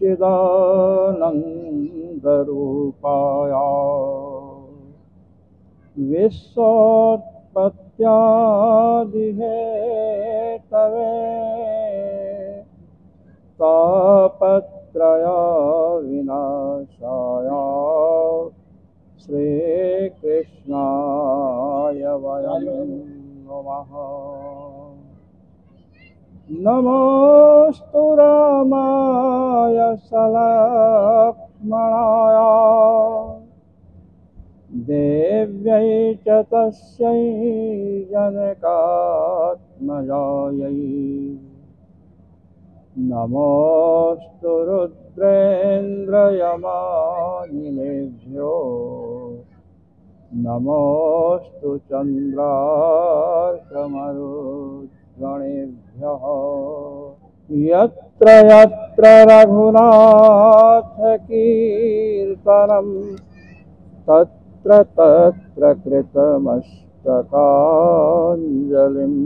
सच्चिदानन्दरूपाय विश्वोत्पत्त्यादिहेतवे तापत्रय विनाशाय श्रीकृष्णाय वयं नमः। नमोस्तु रामाय सलक्ष्मणाय देव्यै च तस्यै जनकात्मजायै नमोस्तु रुद्रेन्द्रयमानिलेभ्यो नमोस्तु चन्द्रार्कमरुद्गणेभ्यः। यत्र यत्र रघुनाथकीर्तनं तत्र तत्र कृतमस्तकाञ्जलिम्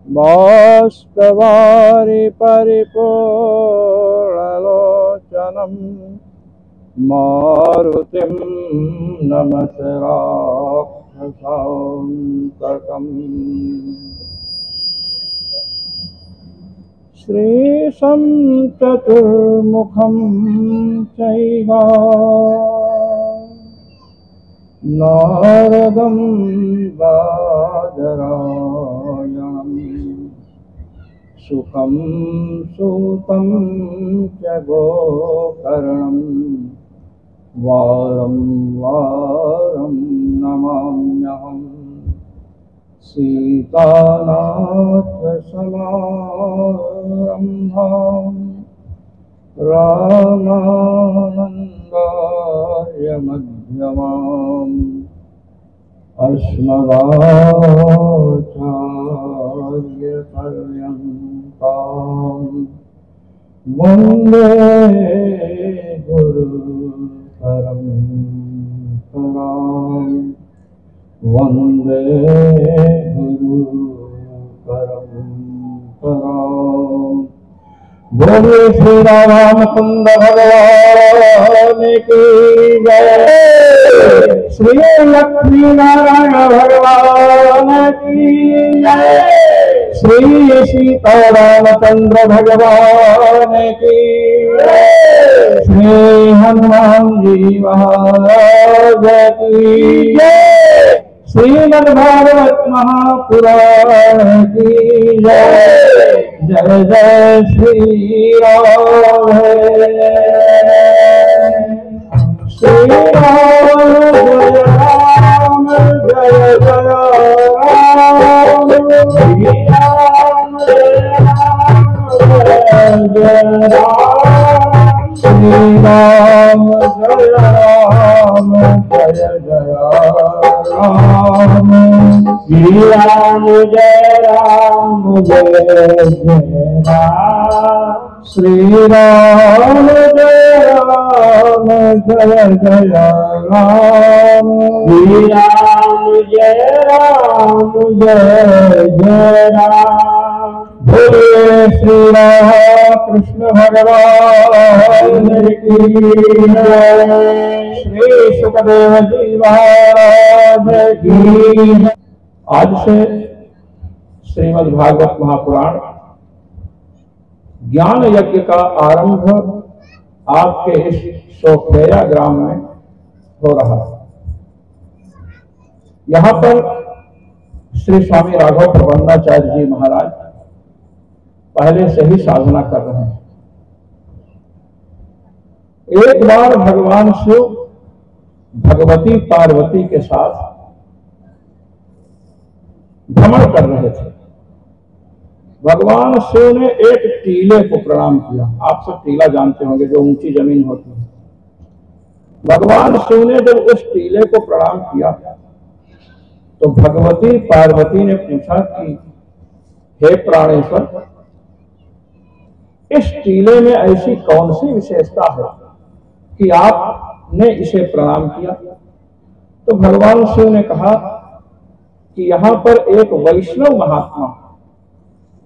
बाष्पवारि परिपूर्णलोचनं मारुतिं नमत राक्षसान्तकम्। श्रीशं चतुर्मुखं चैव नारदं बादरायणं सुखं सूतं च गोकर्णं वारं वारं नमाम्यहम्। सीतानाथसमारम्भां रामानन्दार्यमध्यमाम् अस्मदाचार्यपर्यन्तां वन्दे गुरुपरम्परां वन्दे गुरुपरम्परां। बोले श्री रामचंद्र भगवान की जय, श्री लक्ष्मी नारायण भगवान की जय, श्री सीता रामचंद्र भगवान की जय, श्री हनुमान जी महाराज की जय, श्रीमद्भागवत महापुराण की जय। जय जय श्री राम, श्री राम जय राम, जय जय राम, श्री राम जय राम, जय राम, श्री राम जय राम, जय जय राम, श्री राम जय राम, जय जय राम, श्री राम जय राम, जय जय राम, श्री राम जय राम, जय जय राम। बोले श्री राम कृष्ण भगवान की जय, श्री सुखदेव जी महाराज की। आज से श्रीमद् भागवत महापुराण ज्ञान यज्ञ का आरंभ आपके इस सोखेरा ग्राम में हो रहा है। यहाँ पर श्री स्वामी राघव प्रबंधाचार्य जी महाराज पहले से ही साधना कर रहे हैं। एक बार भगवान शिव भगवती पार्वती के साथ भ्रमण कर रहे थे। भगवान शिव ने एक टीले को प्रणाम किया। आप सब टीला जानते होंगे, जो ऊंची जमीन होती है। भगवान शिव ने जब उस टीले को प्रणाम किया तो भगवती पार्वती ने पूछा कि हे प्राणेश्वर, इस टीले में ऐसी कौन सी विशेषता है कि आपने इसे प्रणाम किया? तो भगवान शिव ने कहा कि यहाँ पर एक वैष्णव महात्मा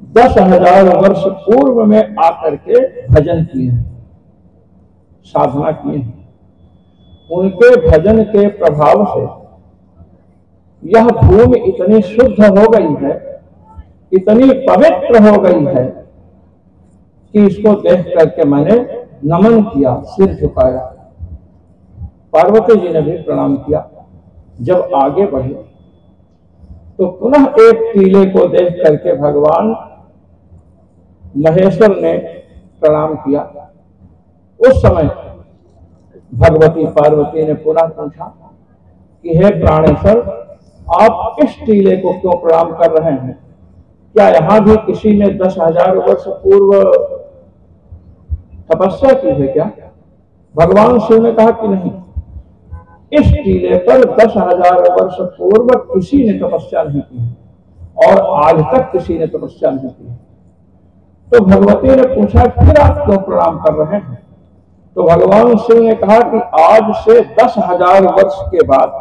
10,000 वर्ष पूर्व में आकर के भजन किए हैं, साधना किए हैं। उनके भजन के प्रभाव से यह भूमि इतनी शुद्ध हो गई है, इतनी पवित्र हो गई है कि इसको देख करके मैंने नमन किया, सिर झुकाया। पार्वती जी ने भी प्रणाम किया। जब आगे बढ़े तो पुनः एक टीले को देख करके भगवान महेश्वर ने प्रणाम किया। उस समय भगवती पार्वती ने पुनः पूछा कि हे प्राणेश्वर, आप इस टीले को क्यों प्रणाम कर रहे हैं? क्या यहां भी किसी ने 10,000 वर्ष पूर्व तपस्या की है क्या? भगवान शिव ने कहा कि नहीं, इस टीले पर 10,000 वर्ष पूर्व किसी ने तपस्या नहीं की है और आज तक किसी ने तपस्या नहीं की है। तो भगवती ने पूछा, फिर आप क्यों प्रणाम कर रहे हैं? तो भगवान शिव ने कहा कि आज से 10,000 वर्ष के बाद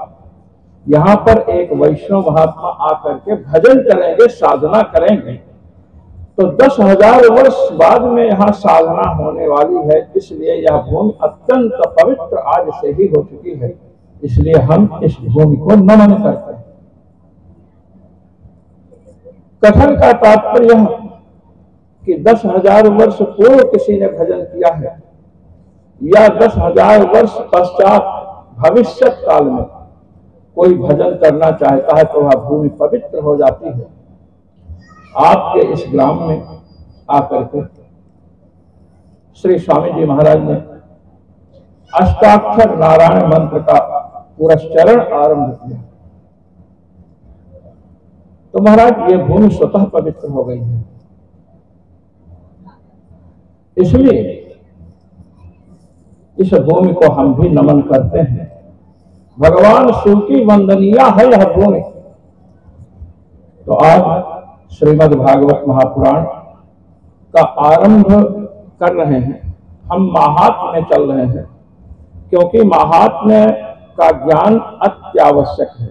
यहाँ पर एक वैष्णव महात्मा आकर के भजन करेंगे, साधना करेंगे। तो 10,000 वर्ष बाद में यहाँ साधना होने वाली है, इसलिए यह भूमि अत्यंत पवित्र आज से ही हो चुकी है, इसलिए हम इस भूमि को नमन करते हैं। कथन का तात्पर्य यह कि 10,000 वर्ष पूर्व किसी ने भजन किया है या 10,000 वर्ष पश्चात भविष्य काल में कोई भजन करना चाहता है तो वह भूमि पवित्र हो जाती है। आपके इस ग्राम में आकर के श्री स्वामी जी महाराज ने अष्टाक्षर नारायण मंत्र का पुरस्चरण आरंभ किया, तो महाराज ये भूमि स्वतः पवित्र हो गई है। इसलिए इस भूमि को हम भी नमन करते हैं। भगवान शिव की वंदनीय है यह भूमि। तो आज श्रीमद् भागवत महापुराण का आरंभ कर रहे हैं। हम महात्म्य में चल रहे हैं क्योंकि महात्म्य का ज्ञान अत्यावश्यक है।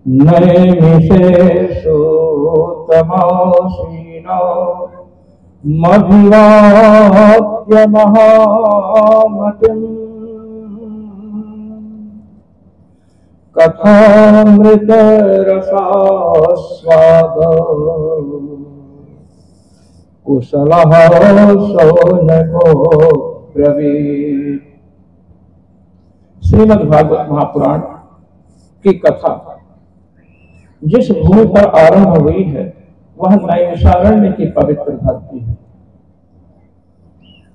नैमिषेषु तमोसीनो मभिवाप्य महामतिम् कथामृत रसास्वादो कुशलः शौनको ब्रवीत्। श्रीमद् भागवत महापुराण की कथा जिस भूमि पर आरंभ हुई है वह नैमिषारण्य की पवित्र धरती है।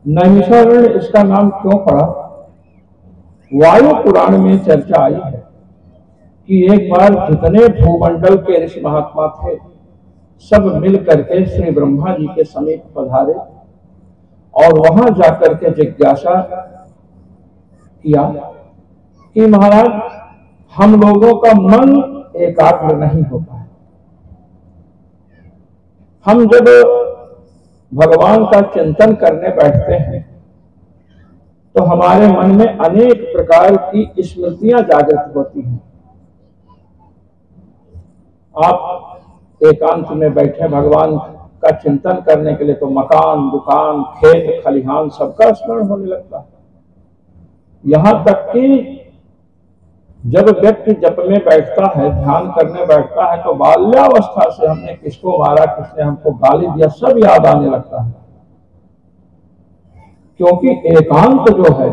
नैमिषारण्य इसका नाम क्यों पड़ा? वायु पुराण में चर्चा आई है कि एक बार जितने भूमंडल के ऋषि महात्मा थे सब मिल करके श्री ब्रह्मा जी के समीप पधारे और वहां जाकर के जिज्ञासा किया कि महाराज हम लोगों का मन एकाग्र नहीं होता है। हम जब भगवान का चिंतन करने बैठते हैं तो हमारे मन में अनेक प्रकार की स्मृतियां जागृत होती हैं। आप एकांत में बैठे भगवान का चिंतन करने के लिए तो मकान, दुकान, खेत, खलिहान सबका स्मरण होने लगता है। यहां तक कि जब व्यक्ति जप में बैठता है, ध्यान करने बैठता है तो बाल्यावस्था से हमने किसको मारा, किसने हमको गाली दिया, सब याद आने लगता है। क्योंकि एकांत जो है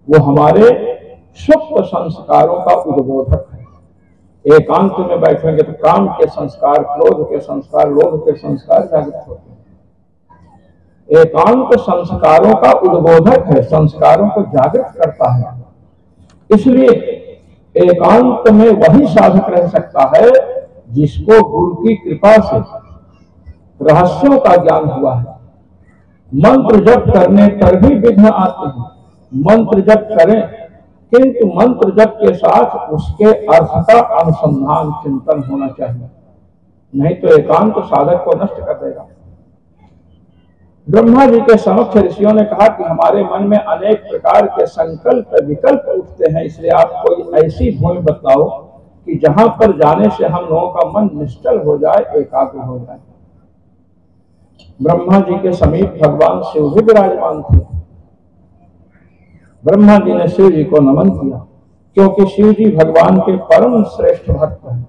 वो हमारे सुप्त संस्कारों का उद्बोधक है। एकांत में बैठेंगे तो काम के संस्कार, क्रोध के संस्कार, लोभ के संस्कार जागृत होते हैं। एकांत संस्कारों का उद्बोधक है, संस्कारों को जागृत करता है। इसलिए एकांत में वही साधक रह सकता है जिसको गुरु की कृपा से रहस्यों का ज्ञान हुआ है। मंत्र जप करने पर भी विघ्न आते हैं। मंत्र जप करें किंतु मंत्र जप के साथ उसके अर्थ का अनुसंधान, चिंतन होना चाहिए, नहीं तो एकांत साधक को नष्ट कर देगा। ब्रह्मा जी के समक्ष ऋषियों ने कहा कि हमारे मन में अनेक प्रकार के संकल्प विकल्प उठते हैं, इसलिए आप कोई ऐसी भूमि बतलाओ कि जहां पर जाने से हम लोगों का मन निश्चल हो जाए, एकाग्र हो जाए। ब्रह्मा जी के समीप भगवान शिव भी विराजमान थे। ब्रह्मा जी ने शिव जी को नमन किया, क्योंकि शिव जी भगवान के परम श्रेष्ठ भक्त हैं।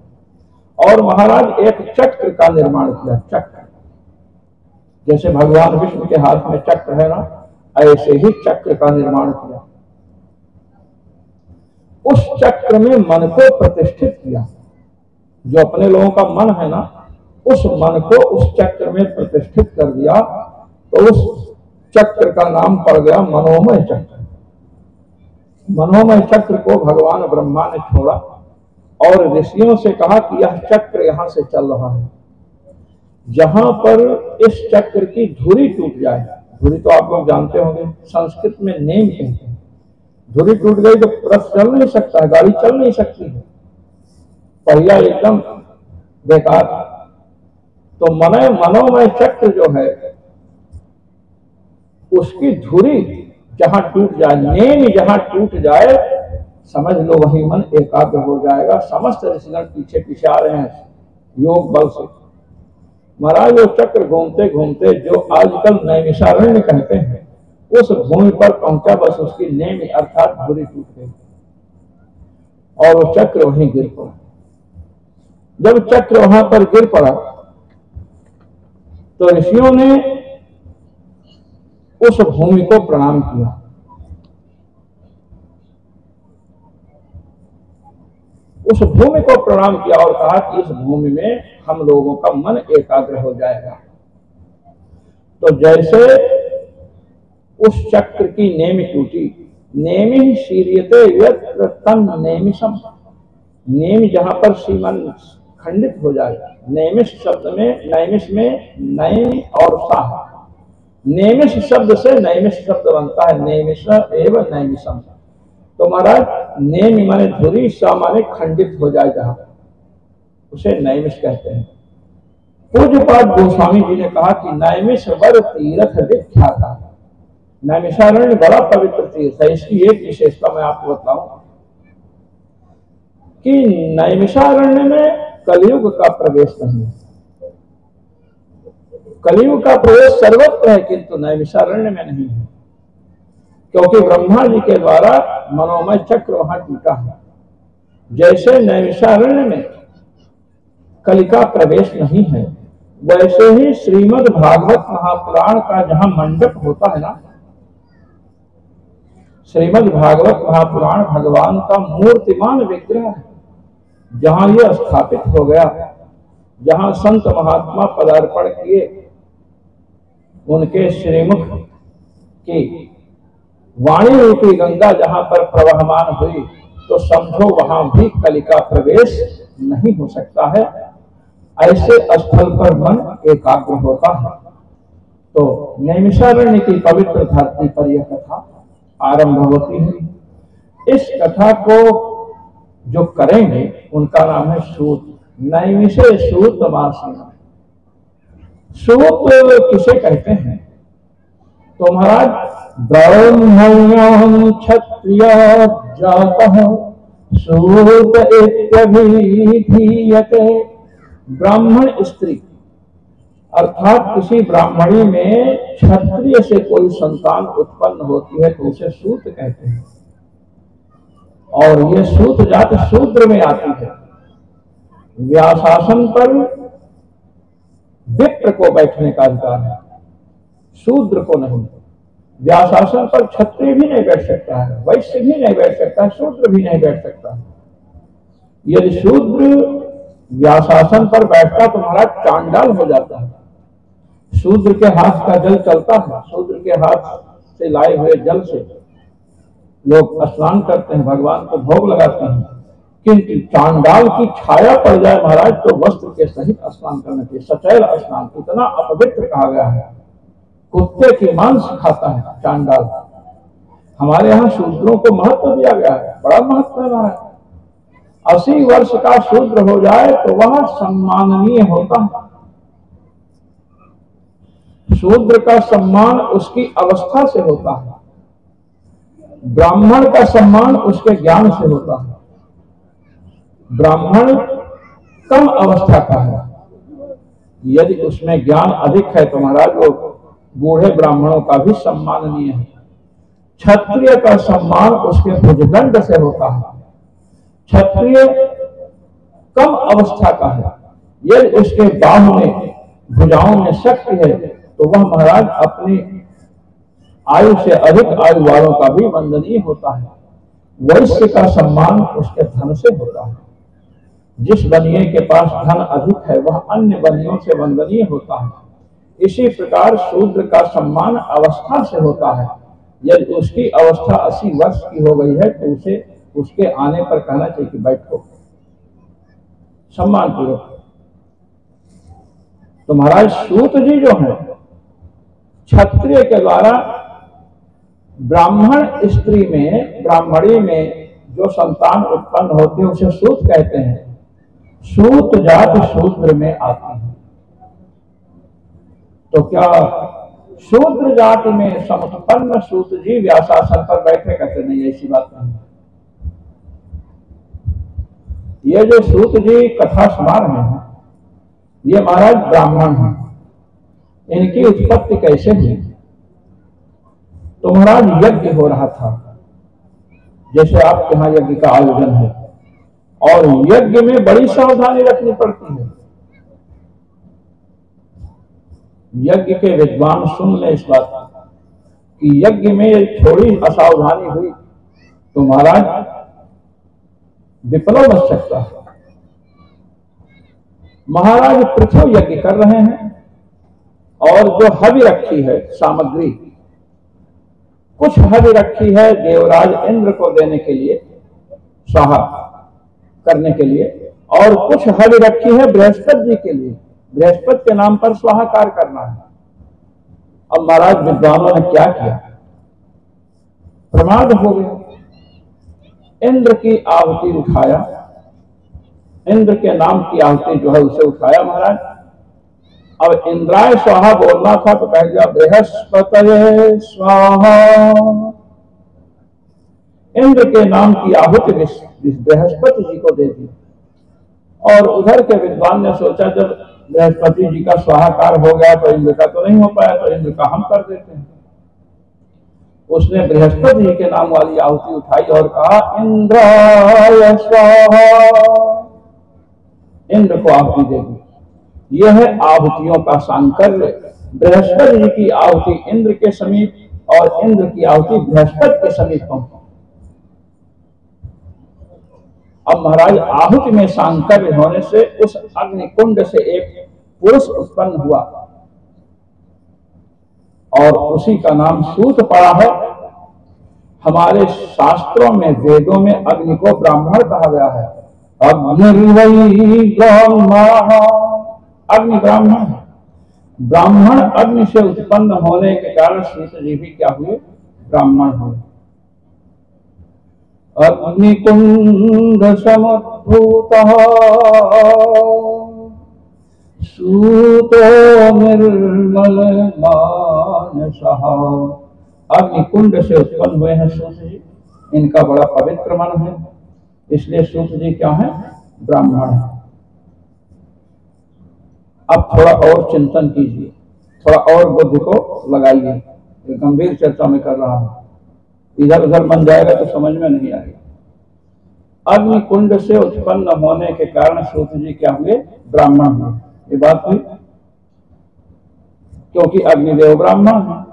और महाराज एक चक्र का निर्माण किया। चक्र जैसे भगवान विष्णु के हाथ में चक्र है ना, ऐसे ही चक्र का निर्माण किया। उस चक्र में मन को प्रतिष्ठित किया। जो अपने लोगों का मन है ना, उस मन को उस चक्र में प्रतिष्ठित कर दिया, तो उस चक्र का नाम पड़ गया मनोमय चक्र। मनोमय चक्र को भगवान ब्रह्मा ने छोड़ा और ऋषियों से कहा कि यह चक्र यहां से चल रहा है। जहां पर इस चक्र की धुरी टूट जाए, धुरी तो आप लोग जानते होंगे, संस्कृत में नेम कहते हैं। धुरी टूट गई तो रथ चल नहीं सकता है, गाड़ी चल नहीं सकती है, पहिया एकदम बेकार। तो मनोमय चक्र जो है, उसकी धुरी जहां टूट जाए, नेम जहां टूट जाए, समझ लो वही मन एकाग्र हो जाएगा। समस्त ऋषिगण पीछे पीछे आ रहे हैं योग बल से। महाराज वो चक्र घूमते घूमते जो आजकल नैमिषारण्य कहते हैं, उस भूमि पर पहुंचा। बस उसकी नेम अर्थात धुरी टूट गई और वो चक्र वहीं गिर पड़ा। जब चक्र वहां पर गिर पड़ा तो ऋषियों ने उस भूमि को प्रणाम किया। उस भूमि को प्रणाम किया और कहा कि इस भूमि में हम लोगों का मन एकाग्र हो जाएगा। तो जैसे उस चक्र की नेमि टूटी, नेमि शीर्यते यत्र तन् नेमिषम्, नेमि जहां पर सीमन खंडित हो जाएगा। नेमिष शब्द में, नैमिष में नैमि और साह, नेमिष शब्द से नैमिष शब्द बनता है, नेमिष एवं नैमिषम्। तो महाराज नेमि माने धुरी, सा माने खंडित हो जाए जहां, उसे नैमिष कहते हैं। पूज्यपाद गोस्वामी जी ने कहा कि नैमिष वर तीर्थ विख्याता, नैमिषारण्य बड़ा पवित्र तीर्थ है। इसकी एक विशेषता मैं आपको बताऊं कि नैमिषारण्य में कलयुग का प्रवेश नहीं है। कलयुग का प्रवेश सर्वत्र है, किंतु नैमिषारण्य में नहीं है, क्योंकि ब्रह्मा जी के द्वारा मनोमय चक्र वहां टूटा है। जैसे नैमिषारण्य में कलि का प्रवेश नहीं है, वैसे ही श्रीमद् भागवत महापुराण का जहां मंडप होता है ना, श्रीमद् भागवत महापुराण भगवान का मूर्तिमान विग्रह है। जहां यह स्थापित हो गया, जहां संत महात्मा पदार्पण किए, उनके श्रीमुख की वाणी रूपी गंगा जहां पर प्रवहमान हुई, तो समझो वहां भी कलि का प्रवेश नहीं हो सकता है। ऐसे स्थल पर मन एकाग्र होता है। तो नैमिषारण्य की पवित्र धरती पर यह कथा आरंभ होती है। इस कथा को जो करेंगे उनका नाम है सूत। नैमिषे सूतमासीना। सूत किसे कहते हैं? तो महाराज ब्राह्मण्यं क्षत्रिय जातः सूत इत्यभिधीयते। ब्राह्मण स्त्री अर्थात किसी ब्राह्मणी में क्षत्रिय से कोई संतान उत्पन्न होती है तो उसे सूत कहते हैं। और ये सूत जात शूद्र में आती है। व्यासासन पर विप्र को बैठने का अधिकार है, शूद्र को नहीं। व्यासासन पर क्षत्रिय भी नहीं बैठ सकता है, वैश्य भी नहीं बैठ सकता है, शूद्र भी नहीं बैठ सकता है। यदि शूद्र व्यासासन पर बैठता तो महाराज चांडाल हो जाता है। शूद्र के हाथ का जल चलता है, शूद्र के हाथ से लाए हुए जल से लोग स्नान करते हैं, भगवान को भोग लगाते हैं। किंतु चांडाल की छाया पड़ जाए महाराज तो वस्त्र के सहित स्नान करना चाहिए। सचैल स्नान इतना अपवित्र कहा गया है, कुत्ते की मांस खाता है चांडाल। हमारे यहाँ शूद्रों को महत्व दिया गया है, बड़ा महत्व है। 80 वर्ष का शूद्र हो जाए तो वह सम्माननीय होता है। शूद्र का सम्मान उसकी अवस्था से होता है, ब्राह्मण का सम्मान उसके ज्ञान से होता है। ब्राह्मण कम अवस्था का है, यदि उसमें ज्ञान अधिक है तो महाराज वो बूढ़े ब्राह्मणों का भी सम्माननीय है। क्षत्रिय का सम्मान उसके भुजदंड से होता है। क्षत्रिय कम अवस्था का है, यदि उसके बाहु में भुजाओं में शक्ति है तो वह महाराज अपनी आयु से अधिक आयु वालों का भी वंदनीय होता है। वैश्य का सम्मान उसके धन से होता है। जिस बनिए के पास धन अधिक है वह अन्य बनियों से वंदनीय होता है। इसी प्रकार शूद्र का सम्मान अवस्था से होता है। यदि उसकी अवस्था 80 वर्ष की हो गई है तो उसे उसके आने पर कहना चाहिए कि बैठो, सम्मान पूर्वक। तो महाराज सूत जी जो है, क्षत्रिय के द्वारा ब्राह्मण स्त्री में, ब्राह्मणी में जो संतान उत्पन्न होती है उसे सूत कहते हैं। सूत जात शूद्र में आती है। तो क्या शूद्र जाति में समुत्पन्न सूत जी व्यासासन पर बैठे? कहते नहीं, ऐसी बात नहीं। ये जो सूत जी कथा सुना रहे हैं ये महाराज ब्राह्मण हैं। इनकी उत्पत्ति कैसे हुई? तो महाराज यज्ञ हो रहा था, जैसे आपके यहाँ यज्ञ का आयोजन है, और यज्ञ में बड़ी सावधानी रखनी पड़ती है। यज्ञ के विद्वान सुन ले इस बात कि यज्ञ में थोड़ी असावधानी हुई तो महाराज विप्लव बच सकता है। महाराज पृथ्वी यज्ञ कर रहे हैं और जो हवि रखी है सामग्री, कुछ हवि रखी है देवराज इंद्र को देने के लिए, स्वाहा करने के लिए, और कुछ हवि रखी है बृहस्पति जी के लिए, बृहस्पति के नाम पर स्वाहाकार करना है। अब महाराज विद्वानों ने क्या किया? प्रमाद हो गया। इंद्र की आहुति उठाया, इंद्र के नाम की आहुति जो है उसे उठाया महाराज। अब इंद्राय स्वाहा बोलना था तो कह दिया बृहस्पतये स्वाहा। इंद्र के नाम की आहुति बृहस्पति जी को दे दी। और उधर के विद्वान ने सोचा जब बृहस्पति जी का स्वाहाकार हो गया तो इंद्र का तो नहीं हो पाया, तो इंद्र का हम कर देते हैं। उसने बृहस्पति जी के नाम वाली आहुति उठाई और कहा इंद्राय स्वाहा। इंद्र को आहुति दे दी। यह है आहुतियों का सांकर्य। बृहस्पति जी की आहुति इंद्र के समीप और इंद्र की आहुति बृहस्पति के समीप पहुंची। अब महाराज आहुति में सांकर्य होने से उस अग्निकुंड से एक पुरुष उत्पन्न हुआ और उसी का नाम सूत पड़ा है। हमारे शास्त्रों में, वेदों में अग्नि को ब्राह्मण कहा गया है। अग्नि ब्राह्मण है। ब्राह्मण अग्नि से उत्पन्न होने के कारण सूत जी भी क्या हुए? ब्राह्मण हुए। अग्निकुंड समुद्भूतः सूतो निर्मल मानसः। अग्निकुंड से उत्पन्न हुए हैं सूत जी। इनका बड़ा पवित्र मन है, इसलिए सूत जी क्या है? ब्राह्मण है। अब थोड़ा और चिंतन कीजिए, थोड़ा और बुद्धि को लगाइए। गंभीर चर्चा में कर रहा हूं, इधर उधर बन जाएगा तो समझ में नहीं आएगा। अग्निकुंड से उत्पन्न होने के कारण सूत जी क्या हुए? ब्राह्मण हुए। ये बात हुई, क्योंकि अग्निदेव ब्राह्मण है।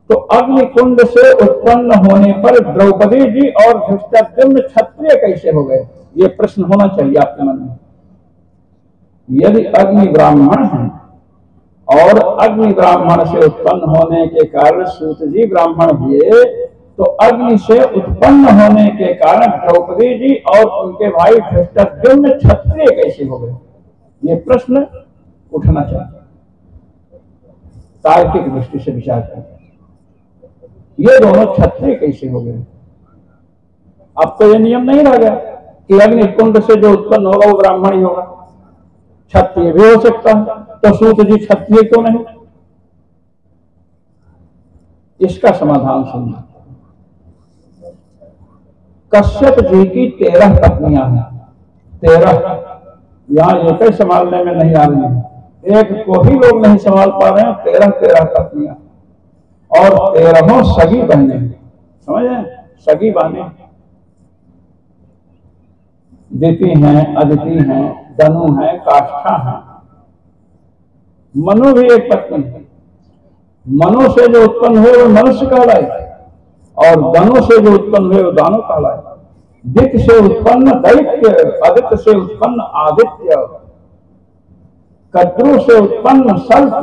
तो अग्निकुंड से उत्पन्न होने पर द्रौपदी जी और धृष्टद्युम्न क्षत्रिय कैसे हो गए? ये प्रश्न होना चाहिए आपके मन में। यदि अग्नि ब्राह्मण है और अग्नि ब्राह्मण से उत्पन्न होने के कारण सूत जी ब्राह्मण हुए, तो अग्नि से उत्पन्न होने के कारण द्रौपदी जी और उनके भाई धृष्टद्युम्न क्षत्रिय कैसे हो गए? ये प्रश्न उठना चाहिए। तार्किक दृष्टि से विचार करें, ये दोनों क्षत्रिय कैसे हो गए? अब तो ये नियम नहीं रह गया कि अग्निकुंड से जो उत्पन्न होगा वो ब्राह्मण ही होगा, क्षत्रिय भी हो सकता है। तो सूत जी क्षत्रिय क्यों नहीं? इसका समाधान सुनना। कश्यप जी की 13 पत्नियां हैं। 13 यहाँ एक ही संभालने में नहीं आ रही है, एक को ही लोग नहीं संभाल पा रहे हैं, 13 पत्नियां और 13 सगी बहने, समझे, सगी बहने। दिति हैं, अदिति हैं, दनु हैं, काष्ठा हैं। मनु भी एक पत्नी है। मनु से जो उत्पन्न हुए वो मनुष्य कहलाए और दनु से जो उत्पन्न हुए वो दानव कहलाए। दित से उत्पन्न दैत्य, आदित्य से उत्पन्न आदित्य, कद्रु से उत्पन्न सर्प,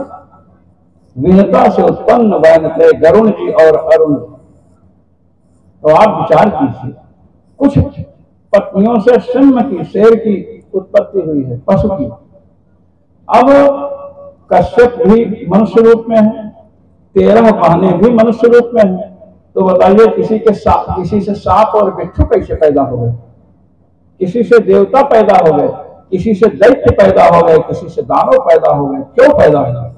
विहता से उत्पन्न वैनते, गरुण जी और अरुण। तो आप विचार कीजिए, कुछ पत्नियों से सिंह की, शेर की उत्पत्ति हुई है, पशु की। अब कश्यप भी मनुष्य रूप में है, 13 बहनें भी मनुष्य रूप में है। तो बताइए किसी से सांप और बिच्छू कैसे पैदा हो गए, किसी से देवता पैदा हो गए, किसी से दैत्य पैदा हो गए, किसी से दानव पैदा हो गए, क्यों पैदा हो गए?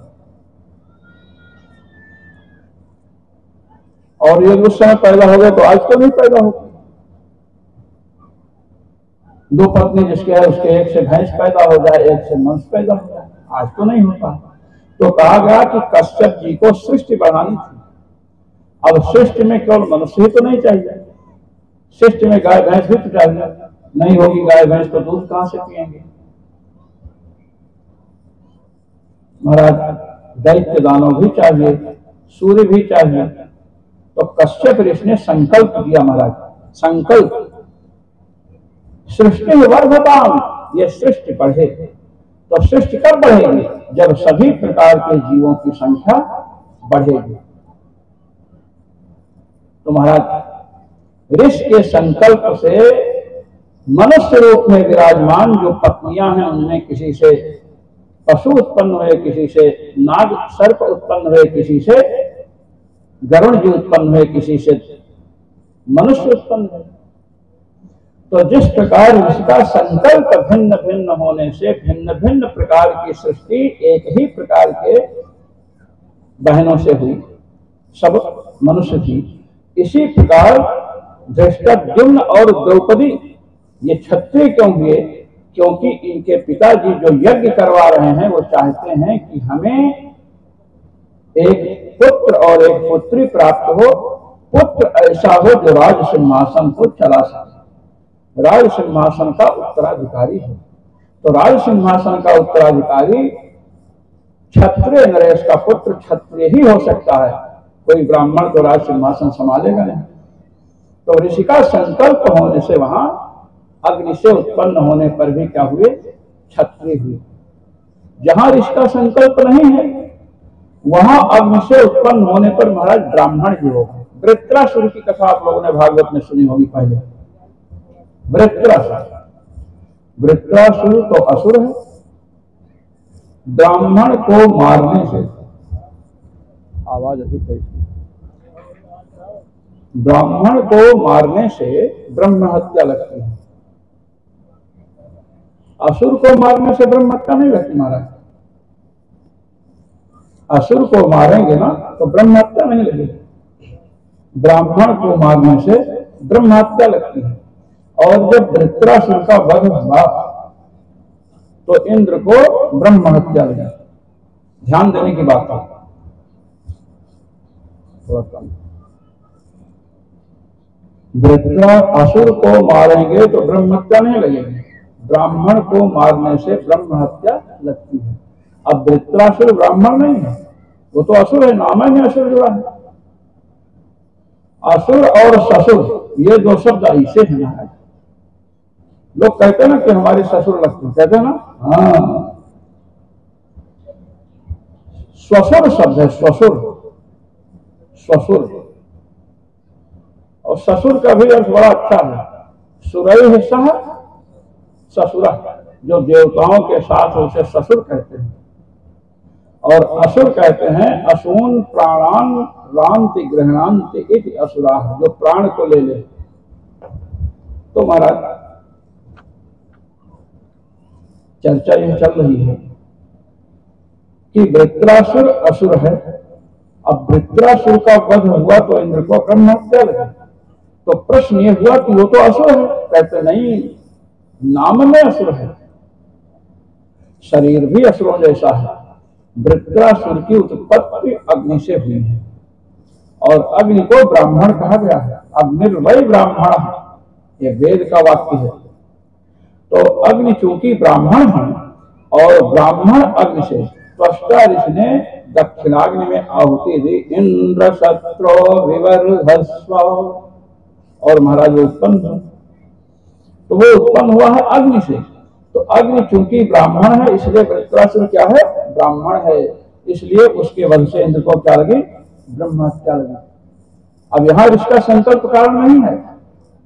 और ये उस समय पैदा हो गए तो आज तो नहीं पैदा हो। 2 पत्नी जिसके है उसके एक से भैंस पैदा हो जाए, एक से मनुष्य पैदा हो जाए, आज तो नहीं होता। तो कहा गया कि कश्यप जी को सृष्टि बढ़ानी थी। अब सृष्टि में केवल मनुष्य ही तो नहीं चाहिए, सृष्टि में गाय भैंस भी तो चाहिए। नहीं होगी गाय भैंस तो दूध कहां से पिएंगे? महाराज दैत्य दानव भी चाहिए, सूर्य भी चाहिए। तो कश्यप ऋषि ने संकल्प किया, महाराज संकल्प, सृष्टि वर्धताम, ये सृष्टि बढ़े। तो सृष्टि कब बढ़ेगी? जब सभी प्रकार के जीवों की संख्या बढ़ेगी। तो महाराज ऋषि के संकल्प से मनुष्य रूप में विराजमान जो पत्नियां हैं, उनमें किसी से पशु उत्पन्न हुए, किसी से नाग सर्प उत्पन्न हुए, किसी से गरुण जी उत्पन्न हुए, किसी से मनुष्य उत्पन्न हुए। तो जिस प्रकार इसका संकल्प भिन्न भिन्न होने से भिन्न भिन्न प्रकार की सृष्टि एक ही प्रकार के बहनों से हुई, सब मनुष्य थी, इसी प्रकार धृष्टद्युम्न और द्रौपदी ये क्षत्रिय क्यों हुए? क्योंकि इनके पिताजी जो यज्ञ करवा रहे हैं वो चाहते हैं कि हमें एक पुत्र और एक पुत्री प्राप्त हो, पुत्र ऐसा हो जो राज सिंहासन को चला सके, राज सिंहासन का उत्तराधिकारी हो। तो राज सिंहासन का उत्तराधिकारी क्षत्रिय नरेश का पुत्र क्षत्रिय ही हो सकता है, कोई ब्राह्मण तो राज सिंहासन संभालेगा नहीं। तो ऋषि का संकल्प होने से वहां अग्नि से उत्पन्न होने पर भी क्या हुए? क्षत्रिय हुए। जहां ऋषि का संकल्प नहीं है वहां अग्नि से उत्पन्न होने पर महाराज ब्राह्मण ही होगा। वृत्रासुर की कथा आप लोगों ने भागवत में सुनी होगी पहले। वृत्रासुर तो असुर है, ब्राह्मण को मारने से, आवाज अधिक है, ब्राह्मण को मारने से ब्रह्म हत्या लगती है, असुर को मारने से ब्रह्म हत्या नहीं लगती महाराज। असुर को मारेंगे ना तो ब्रह्म हत्या नहीं लगेगी, ब्राह्मण को मारने से ब्रह्म हत्या लगती है। और जब वृत्रासुर का वध हुआ तो इंद्र को ब्रह्म हत्या लगी। ध्यान देने की बात है, असुर को मारेंगे तो ब्रह्म हत्या नहीं लगेगी, ब्राह्मण को मारने से ब्रह्म हत्या लगती है। अब वृत्रासुर ब्राह्मण नहीं है, वो तो असुर है, नाम में असुर जुड़ा है। असुर और ससुर ये 2 शब्द ऐसे हैं ना, लोग कहते हैं ना कि हमारे ससुर लगते हैं, कहते हैं ना, हाँ, स्वसुर शब्द है, स्वसुर, स्वसुर। और ससुर का भी अर्थ बड़ा अच्छा है, सुरई सह ससुरा, जो देवताओं के साथ उसे ससुर कहते हैं। और असुर कहते हैं असून प्राणान रांति गृहणांति इति असुरा, जो प्राण को ले ले। तो महाराज चर्चा यह चल रही है कि वृत्रासुर असुर है। अब वृत्रासुर का वध हुआ तो इंद्र को ब्रह्म हत्या लगी। तो प्रश्न ये हुआ कि वो तो असुर है, कहते नहीं, नाम में असुर है, शरीर भी असुरों जैसा है। वृत्रासुर की उत्पत्ति अग्नि से हुई है और अग्नि को ब्राह्मण कहा गया है। अग्निर्वै ब्राह्मण, ये वेद का वाक्य है। तो अग्नि चूंकि ब्राह्मण है और ब्राह्मण अग्नि से त्वष्टा ऋषि ने दक्षिणाग्नि में आहुति दी। इंद्र शत्रो विवर्धस्व, और महाराज उत्पन्न हुआ, तो वो उत्पन्न हुआ है अग्नि से। तो अग्नि चूंकि ब्राह्मण है इसलिए वृत्रासुर क्या है, ब्राह्मण है, इसलिए उसके वंश से इंद्र को क्या लगी, ब्रह्म हत्या लगी। अब यहाँ इसका संकल्प कारण नहीं है,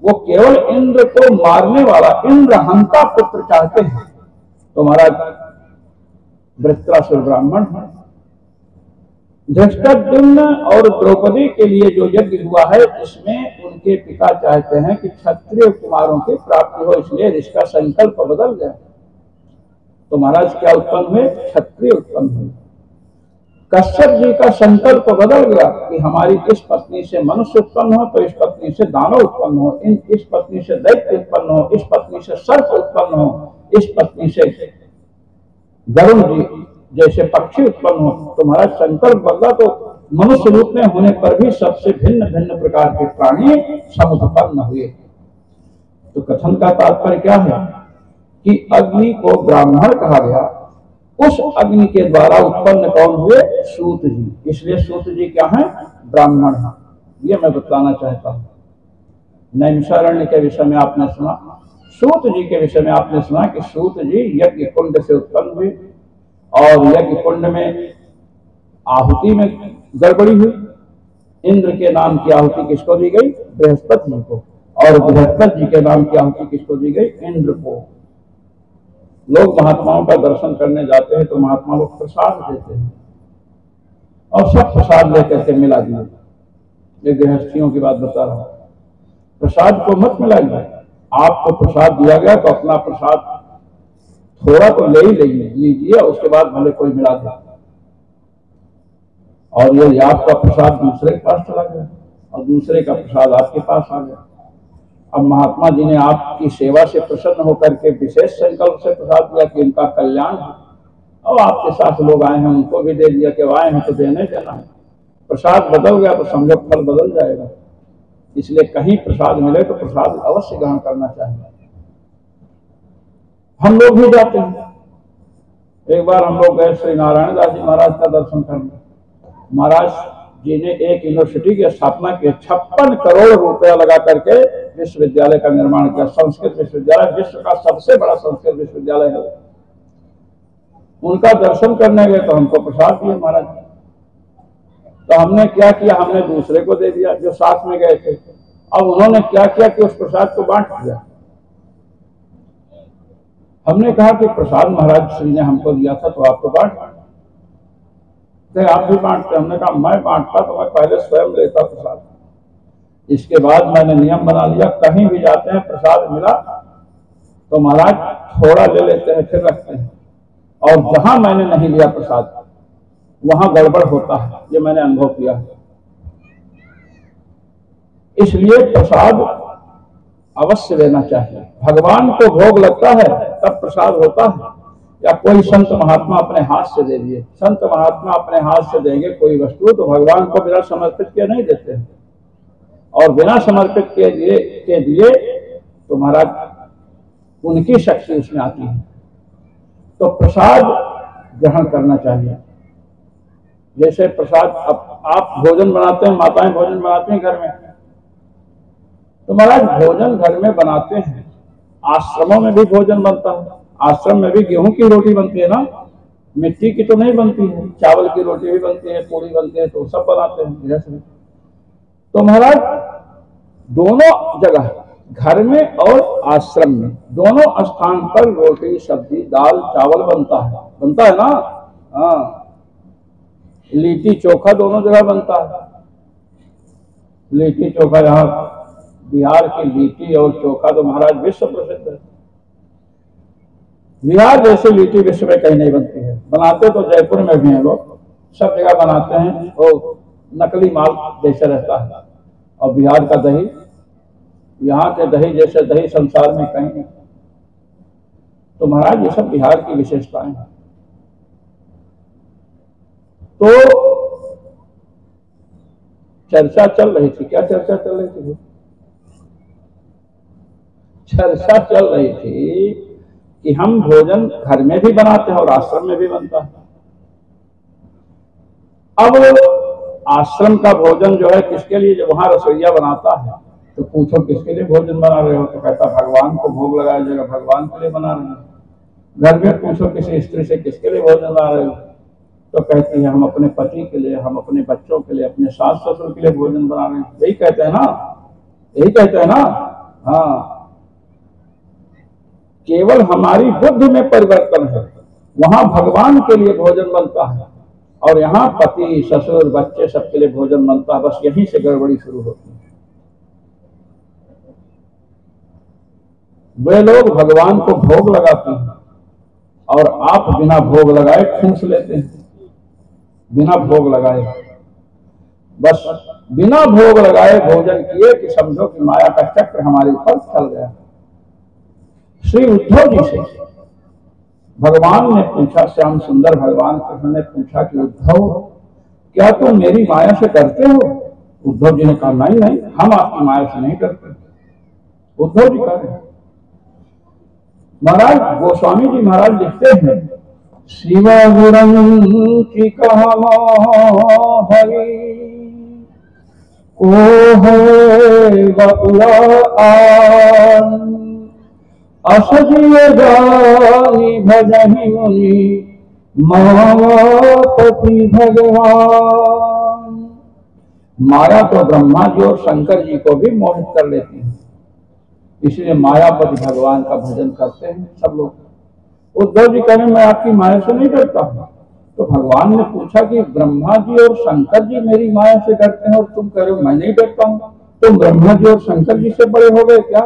वो केवल इंद्र को मारने वाला इंद्र हंता पुत्र चाहते हैं। तो महाराज वृत्रासुर ब्राह्मण है। धृष्टद्युम्न और द्रौपदी के लिए जो यज्ञ हुआ है इसमें उनके पिता चाहते हैं कि क्षत्रिय कुमारों की प्राप्ति हो, इसलिए इसका संकल्प बदल गया। तो महाराज क्या उत्पन्न हुए, क्षत्रिय उत्पन्न हुए। कश्यप जी का संकल्प बदल गया कि हमारी इस पत्नी से मनुष्य उत्पन्न हो, तो इस पत्नी से दानव उत्पन्न हो, इस पत्नी से दैत्य उत्पन्न हो, इस पत्नी से सर्प उत्पन्न हो, इस पत्नी से गरुण जी जैसे पक्षी उत्पन्न हो। तो महाराज संकल्प बदला, तो मनुष्य रूप में होने पर भी सबसे भिन्न भिन्न प्रकार के प्राणी समुत्पन्न हुए। तो कथन का तात्पर्य क्या है कि अग्नि को ब्राह्मण कहा गया, उस अग्नि के द्वारा उत्पन्न कौन हुए, सूत जी, इसलिए सूत जी क्या है, ब्राह्मण है। ये मैं बतलाना चाहता हूँ। नैमिषारण्य के विषय में आपने सुना, सूत जी के विषय में आपने सुना कि सूत जी यज्ञ कुंड से उत्पन्न हुए और यज्ञ कुंड में आहुति में गड़बड़ी हुई। इंद्र के नाम की आहुति किसको दी गई, बृहस्पति जी को, और बृहस्पति जी के नाम की आहुति किसको दी गई, इंद्र को। लोग महात्माओं का दर्शन करने जाते हैं तो महात्मा लोग प्रसाद देते हैं और सब प्रसाद लेकर के मिला दिए। ये गृहस्थियों की बात बता रहा हूं, प्रसाद को मत मिलाइए। आपको प्रसाद दिया गया तो अपना प्रसाद थोड़ा तो ले ही लीजिए, उसके बाद भले कोई मिला दे। और ये आपका प्रसाद दूसरे के पास चला गया और दूसरे का प्रसाद आपके पास आ गया। अब महात्मा जी ने आपकी सेवा से प्रसन्न होकर के विशेष संकल्प से प्रसाद दिया कि इनका कल्याण हो, और आपके साथ लोग आए हैं उनको भी दे दिया कि आए हैं तो देने देना है। प्रसाद बदल गया तो समझो फल बदल जाएगा। इसलिए कहीं प्रसाद मिले तो प्रसाद अवश्य ग्रहण करना चाहिए। हम लोग भी जाते हैं। एक बार हम लोग गए श्री नारायण दास जी महाराज का दर्शन करने। महाराज जी ने एक यूनिवर्सिटी की स्थापना की, 56 करोड़ रुपया लगा करके विश्वविद्यालय का निर्माण किया। संस्कृत विश्वविद्यालय विश्व का सबसे बड़ा संस्कृत विश्वविद्यालय है। उनका दर्शन करने गए तो हमको प्रसाद दिए महाराज। तो हमने क्या किया, हमने दूसरे को दे दिया जो साथ में गए थे। अब उन्होंने क्या किया कि उस प्रसाद को बांट दिया। हमने कहा कि प्रसाद महाराज श्री ने हमको दिया था तो आपको बांट, आप भी बांटते। हमने कहा मैं बांटता तो मैं पहले स्वयं लेता प्रसाद। इसके बाद मैंने नियम बना लिया, कहीं भी जाते हैं प्रसाद मिला तो महाराज थोड़ा ले लेते हैं फिर रखते हैं, और जहां मैंने नहीं लिया प्रसाद वहां गड़बड़ होता है। ये मैंने अनुभव किया है। इसलिए प्रसाद अवश्य लेना चाहिए। भगवान को भोग लगता है तब प्रसाद होता है, या कोई संत महात्मा अपने हाथ से दे दिए। संत महात्मा अपने हाथ से देंगे कोई वस्तु तो भगवान को बिना समर्पित किए नहीं देते हैं, और बिना समर्पित के दिए तो महाराज उनकी शक्ति उसमें आती है। तो प्रसाद ग्रहण करना चाहिए। जैसे प्रसाद आप भोजन बनाते हैं, माताएं भोजन बनाती हैं घर में, तो महाराज भोजन घर में बनाते हैं, आश्रमों में भी भोजन बनता है। आश्रम में भी गेहूं की रोटी बनती है ना, मिट्टी की तो नहीं बनती है। चावल की रोटी भी बनती है, पूरी बनती है, तो सब बनाते हैं जैसे। तो महाराज दोनों जगह, घर में और आश्रम में, दोनों स्थान पर रोटी सब्जी दाल चावल बनता है ना। हाँ, लिट्टी चोखा दोनों जगह बनता है। लिट्टी चोखा यहाँ बिहार की लिट्टी और चोखा तो महाराज विश्व प्रसिद्ध है। बिहार जैसे लिट्टी विश्व में कहीं नहीं बनती है। बनाते तो जयपुर में भी हैं लोग, सब जगह बनाते हैं, वो नकली माल जैसे रहता है। और बिहार का दही, यहाँ के दही जैसे दही संसार में कहीं नहीं। तो महाराज ये सब बिहार की विशेषताएं हैं। तो चर्चा चल रही थी, क्या चर्चा चल रही थी? चर्चा चल रही थी कि हम भोजन घर में भी बनाते हैं और आश्रम में भी बनता है। अब आश्रम का भोजन जो है किसके लिए, जब वहां रसोईया बनाता है तो पूछो किसके लिए भोजन बना रहे हो, तो कहता भगवान को भोग लगाया जाएगा, भगवान के लिए बना रहे हैं। घर में पूछो किसी स्त्री से किसके लिए भोजन बना रहे हो, तो कहती है हम अपने पति के लिए, हम अपने बच्चों के लिए, अपने सास ससुर के लिए भोजन बना रहे हैं। यही कहते हैं ना, यही कहते हैं ना। हाँ, केवल हमारी बुद्धि में परिवर्तन है। वहां भगवान के लिए भोजन बनता है और यहाँ पति ससुर बच्चे सबके लिए भोजन बनता है। बस यहीं से गड़बड़ी शुरू होती है। वे लोग भगवान को भोग लगाते हैं और आप बिना भोग लगाए ठूंस लेते हैं। बिना भोग लगाए, बस बिना भोग लगाए भोजन किए कि समझो कि माया का चक्र हमारे ऊपर चल गया। श्री उद्धव जी से भगवान ने पूछा, श्याम सुंदर भगवान कृष्ण ने पूछा कि उद्धव क्या तुम मेरी माया से डरते हो? उद्धव जी ने कहा नहीं नहीं, हम आपकी माया से नहीं डरते। उद्धव जी कह रहे हैं। महाराज गोस्वामी जी महाराज लिखते हैं, शिव गुरु की कहा हरि को है बपुरा असजिए जानी भजहि मुनि मायापति भगवान। माया तो ब्रह्मा जी और शंकर जी को भी मोहित कर लेती है, इसलिए मायापति भगवान का भजन करते हैं सब लोग। उद्धव जी कहें मैं आपकी माया से नहीं डरता हूं। तो भगवान ने पूछा कि ब्रह्मा जी और शंकर जी मेरी माया से डरते हैं और तुम कह रहे हो मैं नहीं डरता हूं, तुम ब्रह्मा जी और शंकर जी से बड़े हो गए क्या?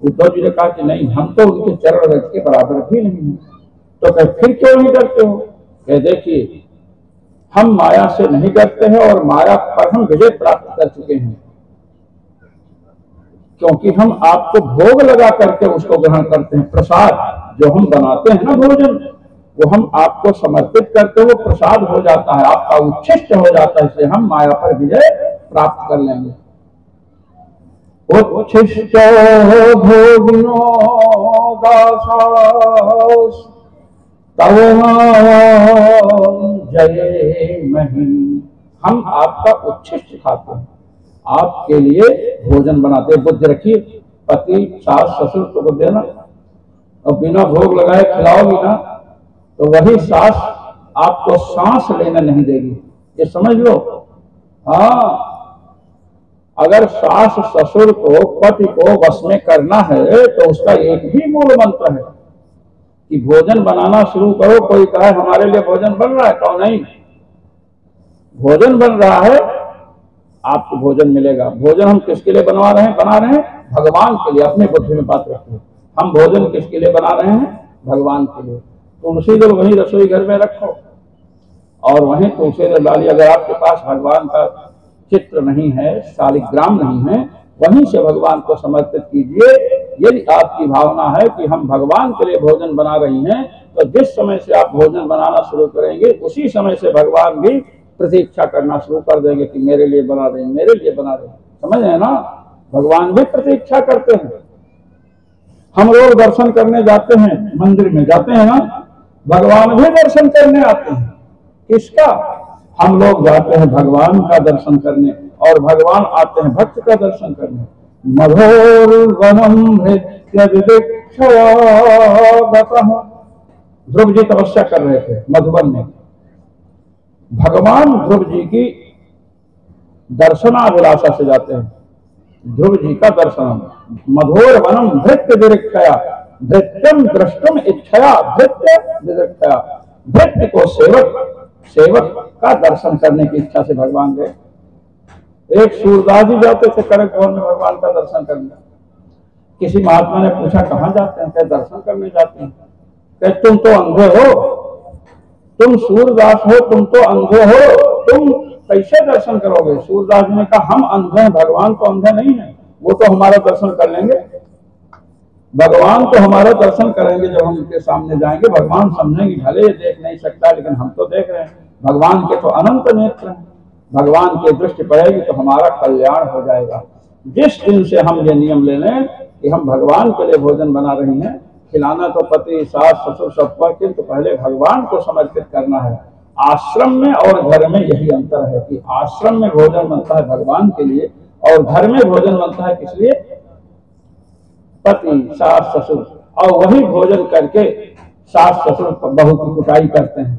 उद्धव जी ने कहा कि नहीं, हम तो उनके चरण रज के बराबर भी नहीं है। तो कहे फिर क्यों नहीं डरते हो? कहे देखिए हम माया से नहीं डरते हैं और माया पर हम विजय प्राप्त कर चुके हैं, क्योंकि हम आपको भोग लगा करके उसको ग्रहण करते हैं। प्रसाद जो हम बनाते हैं ना भोजन, वो हम आपको समर्पित करते हो, वो प्रसाद हो जाता है, आपका उच्छिष्ट हो जाता है, इसलिए हम माया पर विजय प्राप्त कर लेंगे। उच्छिष्ट भोगिनो दासास तव जय मही। हम आपका उच्छिष्ट खाते हैं, आपके लिए भोजन बनाते। बुद्धि रखिए, पति सास ससुर को देना और बिना भोग लगाए खिलाओगी ना तो वही सास आपको सांस लेने नहीं देगी, ये समझ लो। हाँ, अगर सास ससुर को पति को वश में करना है तो उसका एक ही मूल मंत्र है कि भोजन बनाना शुरू करो। कोई कहे हमारे लिए भोजन बन रहा है, कहो नहीं, भोजन बन रहा है, आपको भोजन मिलेगा। भोजन हम किसके लिए बनवा रहे हैं? बना रहे हैं भगवान के लिए। अपने बुद्धि में बात रखिए, हम भोजन किसके लिए बना रहे हैं? भगवान के लिए। तुलसी दल वहीं रसोई घर में रखो और वहीं तुलसी दल डालिए। अगर आपके पास भगवान का चित्र नहीं है, शालिग्राम नहीं है, वहीं से भगवान को समर्पित कीजिए। यदि आपकी भावना है कि हम भगवान के लिए भोजन बना रही हैं, तो जिस समय से आप भोजन बनाना शुरू करेंगे उसी समय से भगवान भी प्रतीक्षा करना शुरू कर देंगे कि मेरे लिए बना रहे हैं, मेरे लिए बना रहे हैं। समझ रहे हैं ना? भगवान भी प्रतीक्षा करते हैं। हम लोग दर्शन करने जाते हैं, मंदिर में जाते हैं ना, भगवान भी दर्शन करने आते हैं। किसका? हम लोग जाते हैं भगवान का दर्शन करने और भगवान आते हैं भक्त का दर्शन करने। मधुर वनम नृत्य विदिक्षया गतः। ध्रुव जी तपस्या कर रहे थे मधुबन में। भगवान ध्रुव जी की दर्शनाभिलाषा से जाते हैं। ध्रुव जी का दर्शन मधुर वनम नृत्य विदिक्षया, नृत्यम द्रष्टुम इच्छया, नृत्य विदिक्षया। नृत्य को सेवक का दर्शन करने की इच्छा से भगवान गए। एक सूरदास जी जाते थे कनक भवन में भगवान का दर्शन करने। किसी महात्मा ने पूछा कहाँ जाते हैं? क्या दर्शन करने जाते हैं? क्या तुम तो अंधे हो, तुम सूरदास हो, तुम तो अंधे हो, तुम कैसे दर्शन करोगे? सूरदास जी ने कहा हम अंधे हैं, भगवान तो अंधे नहीं है, वो तो हमारा दर्शन कर लेंगे। भगवान तो हमारा दर्शन करेंगे जब हम उनके सामने जाएंगे, भगवान समझेंगे, भले ये देख नहीं सकता लेकिन हम तो देख रहे हैं। भगवान के तो अनंत नेत्र हैं, भगवान की दृष्टि पड़ेगी तो हमारा कल्याण हो जाएगा। जिस दिन से हम ये नियम ले लें कि हम भगवान के लिए भोजन बना रही हैं, खिलाना तो पति सास ससुर सबका, किंतु पहले भगवान को समर्पित करना है। आश्रम में और घर में यही अंतर है कि आश्रम में भोजन बनता है भगवान के लिए और घर में भोजन बनता है किस लिए? पति सास ससुर। और वही भोजन करके सास ससुर बहू की कुटाई करते हैं,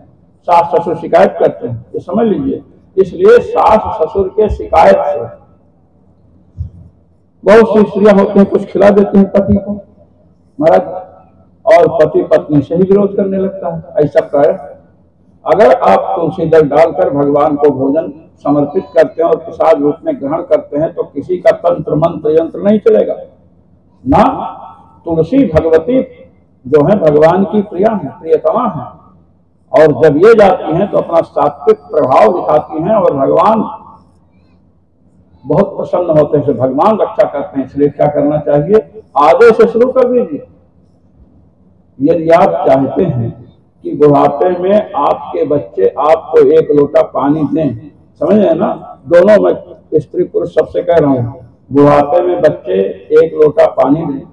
सास ससुर शिकायत करते हैं, ये समझ लीजिए। इसलिए सास ससुर के शिकायत से बहुत सी स्त्रियां होती हैं, कुछ खिला देती हैं पति को महाराज, और पति पत्नी से ही विरोध करने लगता है। ऐसा कर अगर आप तुलसी दल डालकर भगवान को भोजन समर्पित करते हैं और प्रसाद रूप में ग्रहण करते हैं तो किसी का तंत्र मंत्र यंत्र नहीं चलेगा ना। तुलसी भगवती जो है भगवान की प्रिया है, प्रियतमा है, और जब ये जाती हैं तो अपना सात्विक प्रभाव दिखाती हैं और भगवान बहुत प्रसन्न होते हैं, भगवान रक्षा करते हैं। इसलिए क्या करना चाहिए? आगे से शुरू कर दीजिए। यदि आप चाहते हैं कि बुढ़ापे में आपके बच्चे आपको एक लोटा पानी दें, समझ रहे हैं ना, दोनों मैं स्त्री पुरुष सबसे कह रहा हूं, बुढ़ापे में बच्चे एक लोटा पानी दें,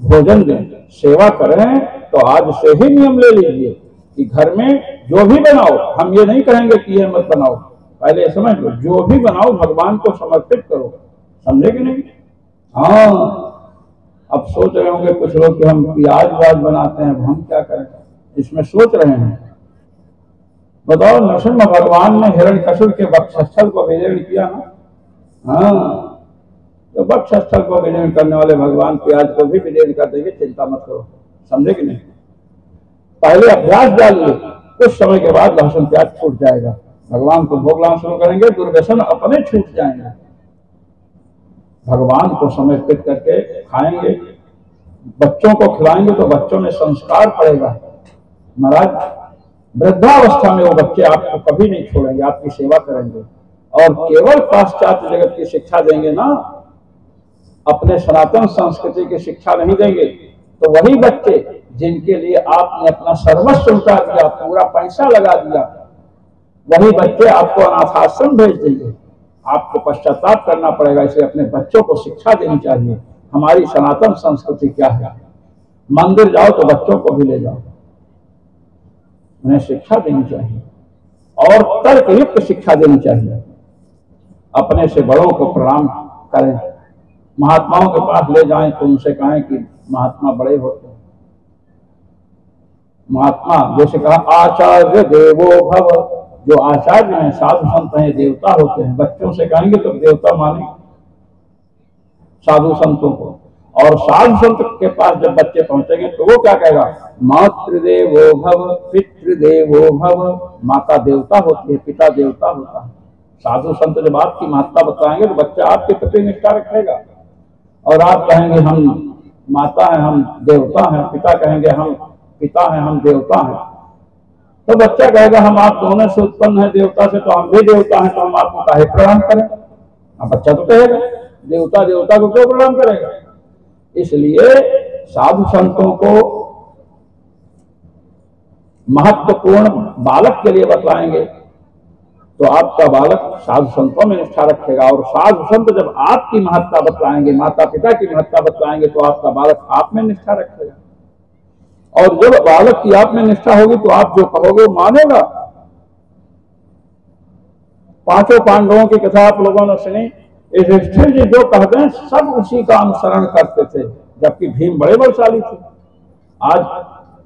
भोजन दें, सेवा करें, तो आज से ही नियम ले लीजिए कि घर में जो भी बनाओ, हम ये नहीं कहेंगे कि ये मत बनाओ, पहले समझ लो, जो भी बनाओ भगवान को समर्पित करो, समझे कि नहीं? हाँ, अब सोच रहे होंगे कुछ लोग कि हम प्याज व्याज बनाते हैं, हम क्या करें, इसमें सोच रहे हैं। बताओ, नरसिम्हा भगवान ने हिरण्यकशिपु के वक्षस्थल को विलीन किया ना, हाँ, तो वक्षस्थल को विलीन करने वाले भगवान प्याज को भी विलीन कर देंगे, चिंता मत करो, समझे कि नहीं? पहले अभ्यास डालिए, कुछ समय के बाद लहसुन प्याज छूट जाएगा, भगवान को भोग लगाना शुरू करेंगे, दुर्व्यसन अपने छूट जाएंगे। भगवान को समर्पित करके खाएंगे, बच्चों को खिलाएंगे तो बच्चों में संस्कार पड़ेगा महाराज। वृद्धावस्था में वो बच्चे आपको कभी नहीं छोड़ेंगे, आपकी सेवा करेंगे और केवल पाश्चात्य जगत की शिक्षा देंगे ना, अपने सनातन संस्कृति की शिक्षा नहीं देंगे, तो वही बच्चे जिनके लिए आपने अपना सर्वस्व लुटा दिया, पूरा पैसा लगा दिया, वही बच्चे आपको अनाथाश्रम भेज देंगे। आपको पश्चाताप करना पड़ेगा। इसलिए अपने बच्चों को शिक्षा देनी चाहिए, हमारी सनातन संस्कृति क्या है। मंदिर जाओ तो बच्चों को भी ले जाओ, उन्हें शिक्षा देनी चाहिए और तर्कयुक्त शिक्षा देनी चाहिए। अपने से बड़ों को प्रणाम करें, महात्माओं के पास ले जाएं तो उनसे कहें कि महात्मा बड़े होते हैं। महात्मा जैसे कहा आचार्य देवो भव, जो आचार्य हैं, साधु संत हैं, देवता होते हैं। बच्चों से कहेंगे तो देवता माने साधु संतों को, और साधु संत के पास जब बच्चे पहुंचेंगे तो वो क्या कहेगा? मातृदेवो भव, पितृदेवो भव। माता देवता होती है, पिता देवता होता है। साधु संत जब आपकी महत्ता बताएंगे तो बच्चा आपके प्रति निष्ठा रखेगा, और आप कहेंगे हम माता हैं, हम देवता हैं, पिता कहेंगे हम पिता हैं, हम देवता हैं, तो बच्चा कहेगा हम आप दोनों से उत्पन्न है देवता से, तो हम भी देवता हैं, तो हम आपको काहे प्रणाम करें? अब बच्चा तो कहेगा देवता देवता को क्यों प्रणाम करेगा? इसलिए साधु संतों को महत्वपूर्ण बालक के लिए बतलाएंगे तो आपका बालक साधु संतों में निष्ठा रखेगा, और साधु संत जब आपकी महत्ता बतलाएंगे, माता पिता की महत्ता बतलाएंगे, तो आपका बालक आप में निष्ठा रखेगा। और जब बालक की आप में निष्ठा होगी तो आप जो कहोगे वो मानेगा। पांचों पांडवों की कथा आप लोगों ने सुनी, युधिष्ठिर जी जो कहते हैं सब उसी का अनुसरण करते थे, जबकि भीम बड़े बलशाली थे। आज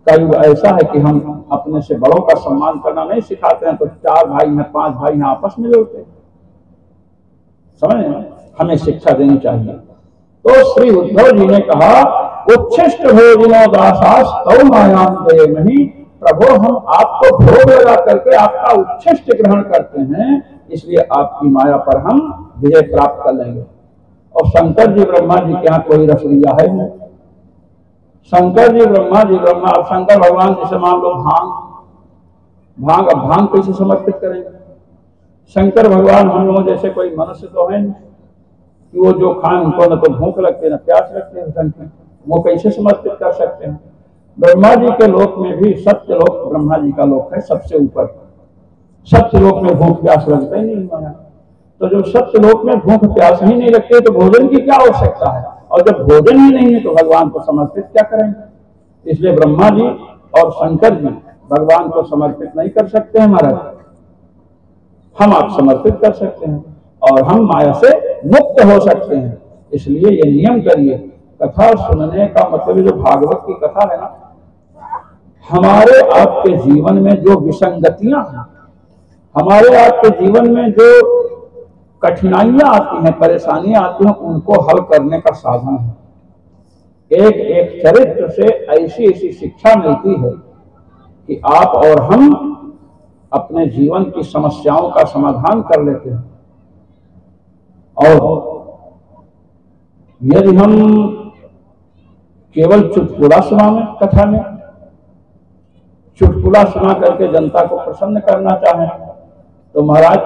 का युग ऐसा है कि हम अपने से बड़ों का सम्मान करना नहीं सिखाते हैं, तो 4 भाई हैं 5 भाई हैं आपस में लड़ते हैं, समझ? हमें शिक्षा देनी चाहिए। तो श्री उद्धव जी ने कहा उच्छिष्ट भोजनो दासास तौ मायाम दये नहीं, प्रभु हम आपको भोग लगा करके आपका उच्छिष्ट ग्रहण करते हैं, इसलिए आपकी माया पर हम विजय प्राप्त कर लेंगे। और शंकर जी ब्रह्मा जी के यहाँ कोई रसोईया है नहीं। शंकर जी ब्रह्मा जी ब्रह्मा, अब शंकर भगवान जैसे मान लो भांग, अब भांग कैसे समर्पित करेंगे? शंकर भगवान हम लोगों जैसे कोई मनुष्य तो है नहीं कि वो जो खाएं उनको न तो भूख लगती है न प्यास लगती है। वो कैसे समर्पित कर सकते हैं? ब्रह्मा जी के लोक में भी, सत्य लोक ब्रह्मा जी का लोक है सबसे ऊपर, सत्य लोक में भूख प्यास लगता ही नहीं माना। तो जब सत्य लोक में भूख प्यास ही नहीं लगती तो भोजन की क्या आवश्यकता है? और जब भोजन ही नहीं है तो भगवान को समर्पित क्या करेंगे? इसलिए ब्रह्मा जी और शंकर जी भगवान को समर्पित नहीं कर सकते हैं महाराज। हम आप समर्पित कर सकते हैं और हम माया से मुक्त हो सकते हैं। इसलिए ये नियम करिए, कथा सुनने का मतलब जो भागवत की कथा है ना, हमारे आपके जीवन में जो विसंगतियां हैं, हमारे आपके जीवन में जो कठिनाइयां आती हैं, परेशानियां आती हैं, उनको हल करने का साधन है। एक एक चरित्र से ऐसी ऐसी शिक्षा मिलती है कि आप और हम अपने जीवन की समस्याओं का समाधान कर लेते हैं। और यदि हम केवल चुटकुला सुनाएं, कथा में चुटकुला सुना करके जनता को प्रसन्न करना चाहें तो महाराज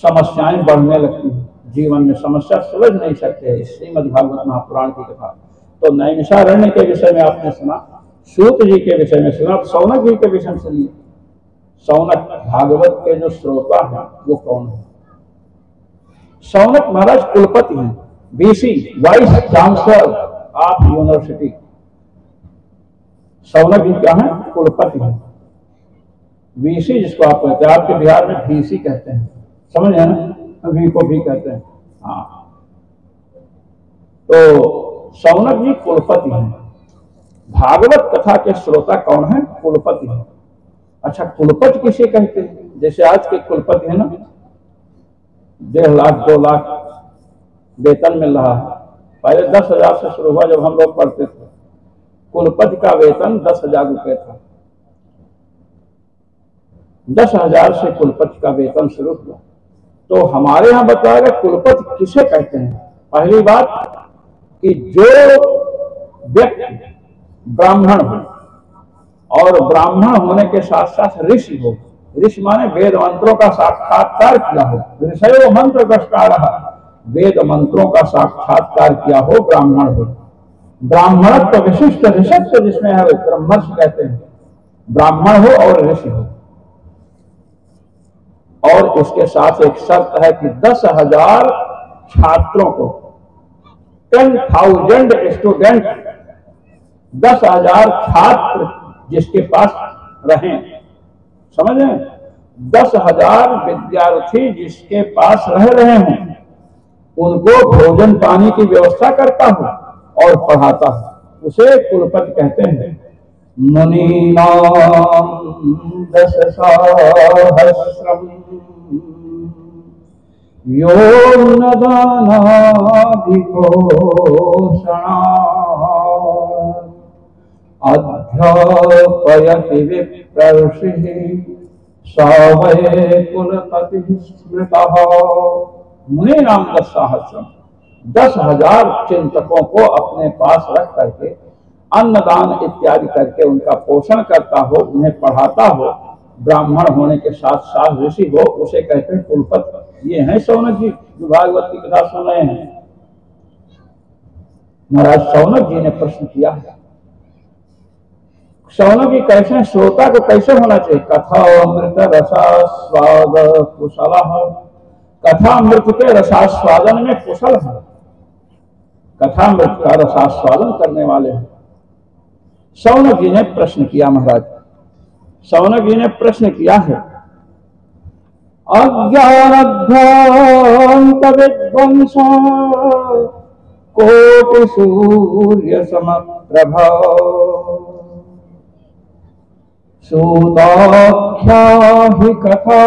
समस्याएं बढ़ने लगती हैं। जीवन में समस्या सुलझ नहीं सकते। इस श्रीमद् भागवत महापुराण की कथा तो नैमिषारण्य के विषय में आपने सुना, सूत जी के विषय में सुना, शौनक जी के विषय में सुनिए। शौनक भागवत के जो श्रोता हैं वो कौन है? शौनक महाराज कुलपति हैं, VC vice chancellor of university. Shaunak ji क्या है? कुलपति हैं। वीसी जिसको आप कहते हैं, आपके बिहार में भीसी कहते हैं, समझ है ना, वी को भी कहते हैं। हाँ, तो शौनक जी कुलपति हैं। भागवत कथा के श्रोता कौन है? कुलपति है। अच्छा, कुलपति किसे कहते हैं? जैसे आज के कुलपति है ना, 1.5 लाख 2 लाख वेतन मिल रहा है। पहले 10,000 से शुरू हुआ जब हम लोग पढ़ते थे। कुलपति का वेतन 10,000 रुपये था। 10,000 से कुलपति का वेतन शुरू हुआ। तो हमारे यहाँ बताया गया कुलपति किसे कहते हैं। पहली बात कि जो व्यक्ति ब्राह्मण हो और ब्राह्मण होने के साथ साथ ऋषि हो, ऋषि माने वेद मंत्रों का साक्षात्कार किया हो, ऋषयो मंत्र दृष्टारः, वेद मंत्रों का साक्षात्कार किया हो, ब्राह्मण हो। ब्राह्मणत्व विशिष्ट ऋषत्व जिसमें है ब्रह्मर्ष कहते हैं। ब्राह्मण हो और ऋषि हो। और इसके साथ एक शर्त है कि 10,000 छात्रों को, 10,000 स्टूडेंट, 10,000 छात्र जिसके पास रहें, समझ रहे? 10,000 विद्यार्थी जिसके पास रह रहे हों, उनको भोजन पानी की व्यवस्था करता हो और पढ़ाता हो, उसे कुलपति कहते हैं। मुनीनां 10,000 यो न दानाभिघोषणात् अध्यापयति विप्रर्षिः स वै कुलपतिः स्मृतः। मुनीनां 10,000, 10,000 चिंतकों को अपने पास रख करके अन्नदान इत्यादि करके उनका पोषण करता हो, उन्हें पढ़ाता हो, ब्राह्मण होने के साथ साथ ऋषि हो, उसे कहते हैं कुलपति। ये है शौनक जी जो भागवत की कथा सुन रहे हैं। महाराज शौनक जी ने प्रश्न किया है, शौनक जी कैसे, श्रोता को कैसे होना चाहिए? कथा अमृत रसास्वाद कुशल, कथा अमृत के रसास्वादन में कुशल है, कथा अमृत का रसास्वादन करने वाले हैं। शौनक जी ने प्रश्न किया महाराज, शौनक जी ने प्रश्न किया है, अज्ञानध्वांत विध्वंस कोटि सूर्य समप्रभा सूताख्या हि कथा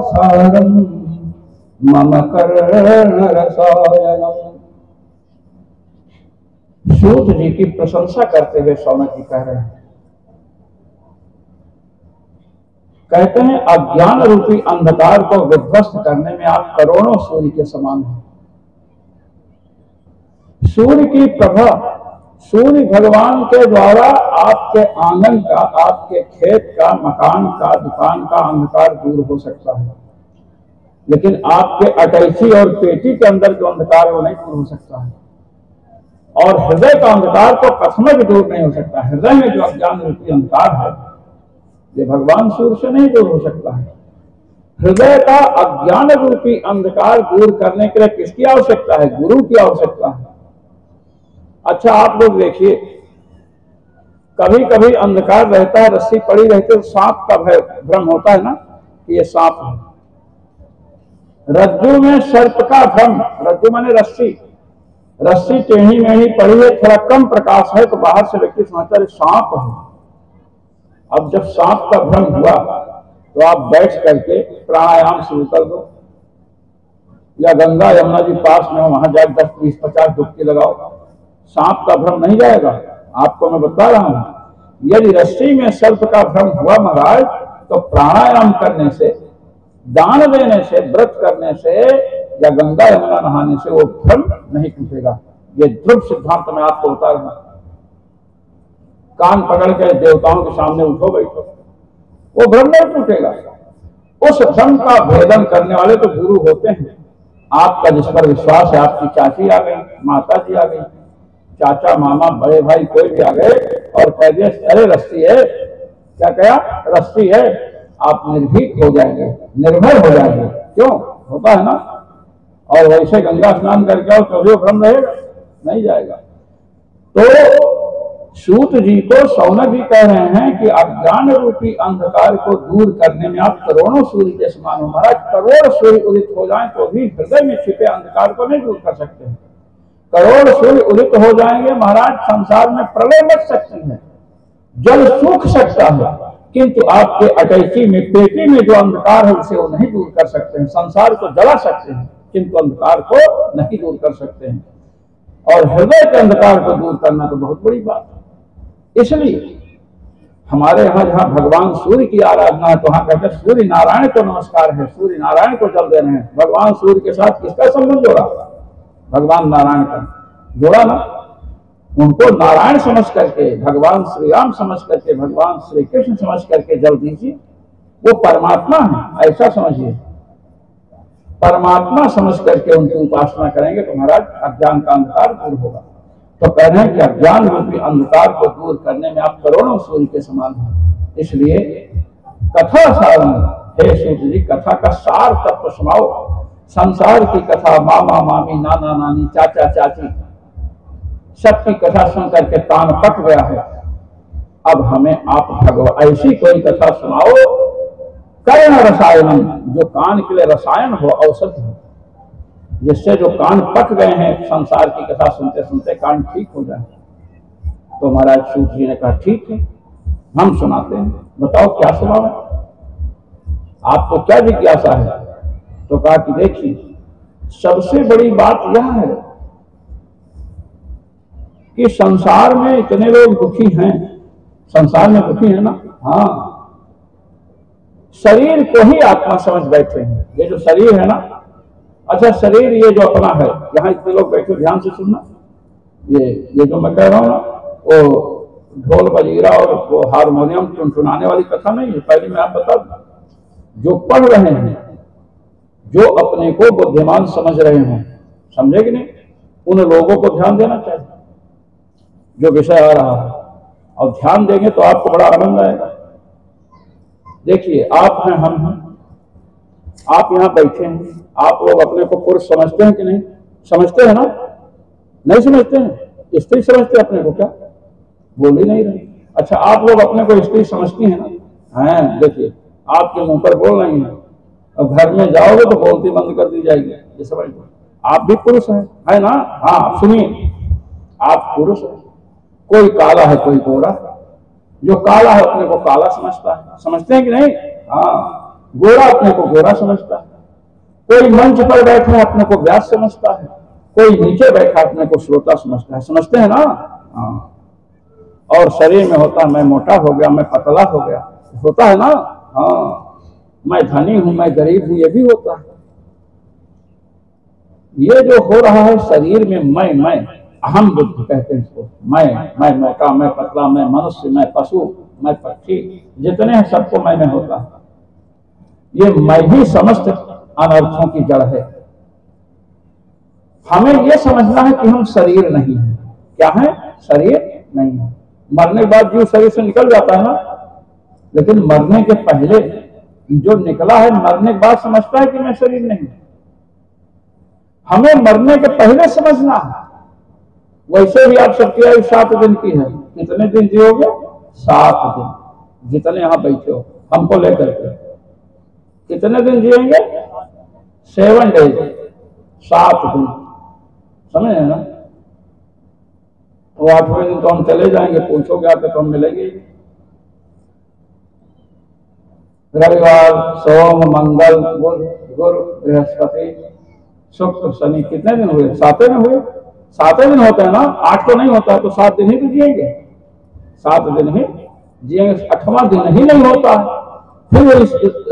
सारं मम कर्ण रसायनम। सूत जी की प्रशंसा करते हुए शौनक जी कह रहे हैं, कहते हैं अज्ञान रूपी अंधकार को विध्वस्त करने में आप करोड़ों सूर्य के समान हैं। सूर्य की प्रभा, सूर्य भगवान के द्वारा आपके आंगन का, आपके खेत का, मकान का, दुकान का अंधकार दूर हो सकता है, लेकिन आपके अटैची और पेटी के अंदर जो अंधकार है वो नहीं दूर हो सकता है। और हृदय का अंधकार तो कथन भी दूर नहीं हो सकता। हृदय में जो अज्ञान रूपी अंधकार है ये भगवान सूर्य से नहीं दूर हो सकता है। हृदय का अज्ञान रूपी अंधकार दूर करने के लिए किसकी आवश्यकता है? गुरु की आवश्यकता है। अच्छा आप लोग देखिए, कभी कभी अंधकार रहता है, रस्सी पड़ी रहती है, सांप का भ्रम होता है ना कि ये सांप है। रज्जु में सर्प का भ्रम, रज्जु माने रस्सी, रस्सी टेढ़ी मेढ़ी पड़ी है, थोड़ा कम प्रकाश है तो बाहर से व्यक्ति समझता है सांप है। अब जब सांप का भ्रम हुआ तो आप बैठ करके प्राणायाम शुरू कर दो, या गंगा यमुना जी पास में हो वहां जाकर 10, 20, 50 डुबकी लगाओ, सांप का भ्रम नहीं जाएगा। आपको मैं बता रहा हूं, यदि रस्सी में सर्प का भ्रम हुआ महाराज तो प्राणायाम करने से, दान देने से, व्रत करने से या गंगा यमुना नहाने से वो भ्रम नहीं टूटेगा। ये ध्रुव सिद्धांत मैं आपको बता रहा हूं। कान पकड़ के देवताओं के सामने उठो बैठो, वो भ्रम नहीं टूटेगा। उस भ्रम का भेदन करने वाले तो गुरु होते हैं। आपका जिस पर विश्वास है, आपकी चाची आ गई, माता जी आ गई, चाचा मामा बड़े भाई कोई भी आ गए और कह दिए अरे रस्सी है, क्या कहा? रस्सी है, आप निर्भीक हो जाएंगे, निर्भय हो जाएंगे। क्यों? होता है ना। और वैसे गंगा स्नान करके आओ तो भ्रम रहेगा? नहीं जाएगा। तो सूत जी को सौनक जी कह रहे हैं कि अज्ञान रूपी अंधकार को दूर करने में आप करोड़ों सूर्य के समान हो। महाराज करोड़ सूर्य उदित हो जाएं तो भी हृदय में छिपे अंधकार को नहीं दूर कर सकते हैं। करोड़ सूर्य उदित हो जाएंगे महाराज, संसार में प्रलय मच सकती है, जल सूख सकता है, किंतु आपके अटैची में, पेटी में जो अंधकार है उसे वो नहीं दूर कर सकते हैं। संसार को जला सकते हैं किंतु अंधकार को नहीं दूर कर सकते हैं। और हृदय के अंधकार को दूर करना तो बहुत बड़ी बात है। इसलिए हमारे यहाँ जहाँ भगवान सूर्य की आराधना है तो वहां कहते हैं सूर्य नारायण को नमस्कार है, सूर्य नारायण को जल दे रहे हैं। भगवान सूर्य के साथ किसका संबंध जोड़ा? भगवान नारायण का जोड़ा ना। उनको नारायण समझ करके, भगवान श्री राम समझ करके, भगवान श्री कृष्ण समझ करके जल दीजिए। वो परमात्मा है, ऐसा समझिए। परमात्मा समझ करके उनकी उपासना करेंगे तो महाराज अज्ञान का अंधकार दूर होगा। तो कह रहे हैं कि अज्ञान रूपी अंधकार को दूर करने में आप करोड़ों सूर्य के समान हैं। इसलिए कथा सारण, हे सूर्य जी, कथा का सार तत्व सुनाओ। संसार की कथा, मामा मामी, नाना नानी, चाचा चाची, सबकी कथा सुन करके कान पक गया है। अब हमें आप ऐसी कोई कथा सुनाओ, कर्ण रसायनम, जो कान के लिए रसायन हो, औषधि हो, जिससे जो कान पक गए हैं संसार की कथा सुनते सुनते कान ठीक हो जाए। तो महाराज सूत जी ने कहा ठीक है, हम सुनाते हैं, बताओ क्या सुनाओ, आपको क्या जिज्ञासा है? तो कहा कि देखिए, सबसे बड़ी बात यह है कि संसार में इतने लोग दुखी हैं, संसार में दुखी है ना। हाँ, शरीर को ही आत्मा समझ बैठे हैं। ये जो शरीर है ना, अच्छा शरीर ये जो अपना है, यहाँ इतने लोग बैठे ध्यान से सुनना, ये जो मैं कह रहा हूँ ना, वो ढोल बजीरा और वो हारमोनियम टुनटुनाने वाली कथा नहीं है। पहले मैं आप बता दूं, जो पढ़ रहे हैं, जो अपने को बुद्धिमान समझ रहे हैं, समझे कि नहीं, उन लोगों को ध्यान देना चाहिए जो विषय आ रहा है, और ध्यान देंगे तो आपको बड़ा आनंद आएगा। देखिए, आप हैं, हम हैं, आप यहाँ बैठे हैं, आप लोग अपने को पुरुष समझते हैं कि नहीं? समझते हैं ना? नहीं समझते हैं? स्त्री समझते अपने को? क्या बोल ही नहीं रहे। अच्छा, आप लोग अपने को स्त्री समझती हैं ना? हैं, देखिए आपके मुंह पर बोल रही हैं, अब घर में जाओगे तो बोलती बंद कर दी जाएगी। ये समझ लो, आप भी पुरुष हैं, है ना? हाँ सुनिए, आप पुरुष हैं, कोई काला है कोई गोरा। जो काला है अपने को काला समझता है, समझते हैं कि नहीं? हाँ, गोरा अपने को गोरा समझता है। कोई मंच पर बैठा है अपने को व्यास समझता है, कोई नीचे बैठा अपने को श्रोता समझता है। समझते हैं ना? हाँ। और शरीर में होता है मैं मोटा हो गया, मैं पतला हो गया, होता है ना? हाँ। मैं धनी हूं, मैं गरीब हूं, ये भी होता है। ये जो हो रहा है शरीर में, मैं अहम बुद्धि कहते हैं इसको। मैं मोटा, मैं पतला, मैं मनुष्य, मैं पशु, मैं पक्षी, जितने हैं सबको मैं में होता है। ये मैं ही समस्त अनर्थों की जड़ है। हमें यह समझना है कि हम शरीर नहीं है। क्या है? शरीर नहीं है। मरने के बाद जीव शरीर से निकल जाता है ना, लेकिन मरने के पहले जो निकला है, मरने के बाद समझता है कि मैं शरीर नहीं। हमें मरने के पहले समझना है। वैसे भी आप सबकी आयु 7 दिन की है। कितने दिन जियोगे? 7 दिन। जितने यहां बैठे हो हमको लेकर के कितने दिन जिएंगे? 7 डेज, 7 दिन। समझ ना? वो 8वें दिन तो हम चले जाएंगे, पूछोगे आके तो हम मिलेंगे। रविवार, सोम, मंगल, बुध, गुरु, बृहस्पति, शुक्र, शनि, कितने दिन हुए? 7 दिन हुए। 7 दिन होते हैं ना, 8 तो नहीं होता, तो 7 दिन ही तो जिएंगे। 7 दिन ही जिएंगे, 8वां दिन ही नहीं होता है। फिर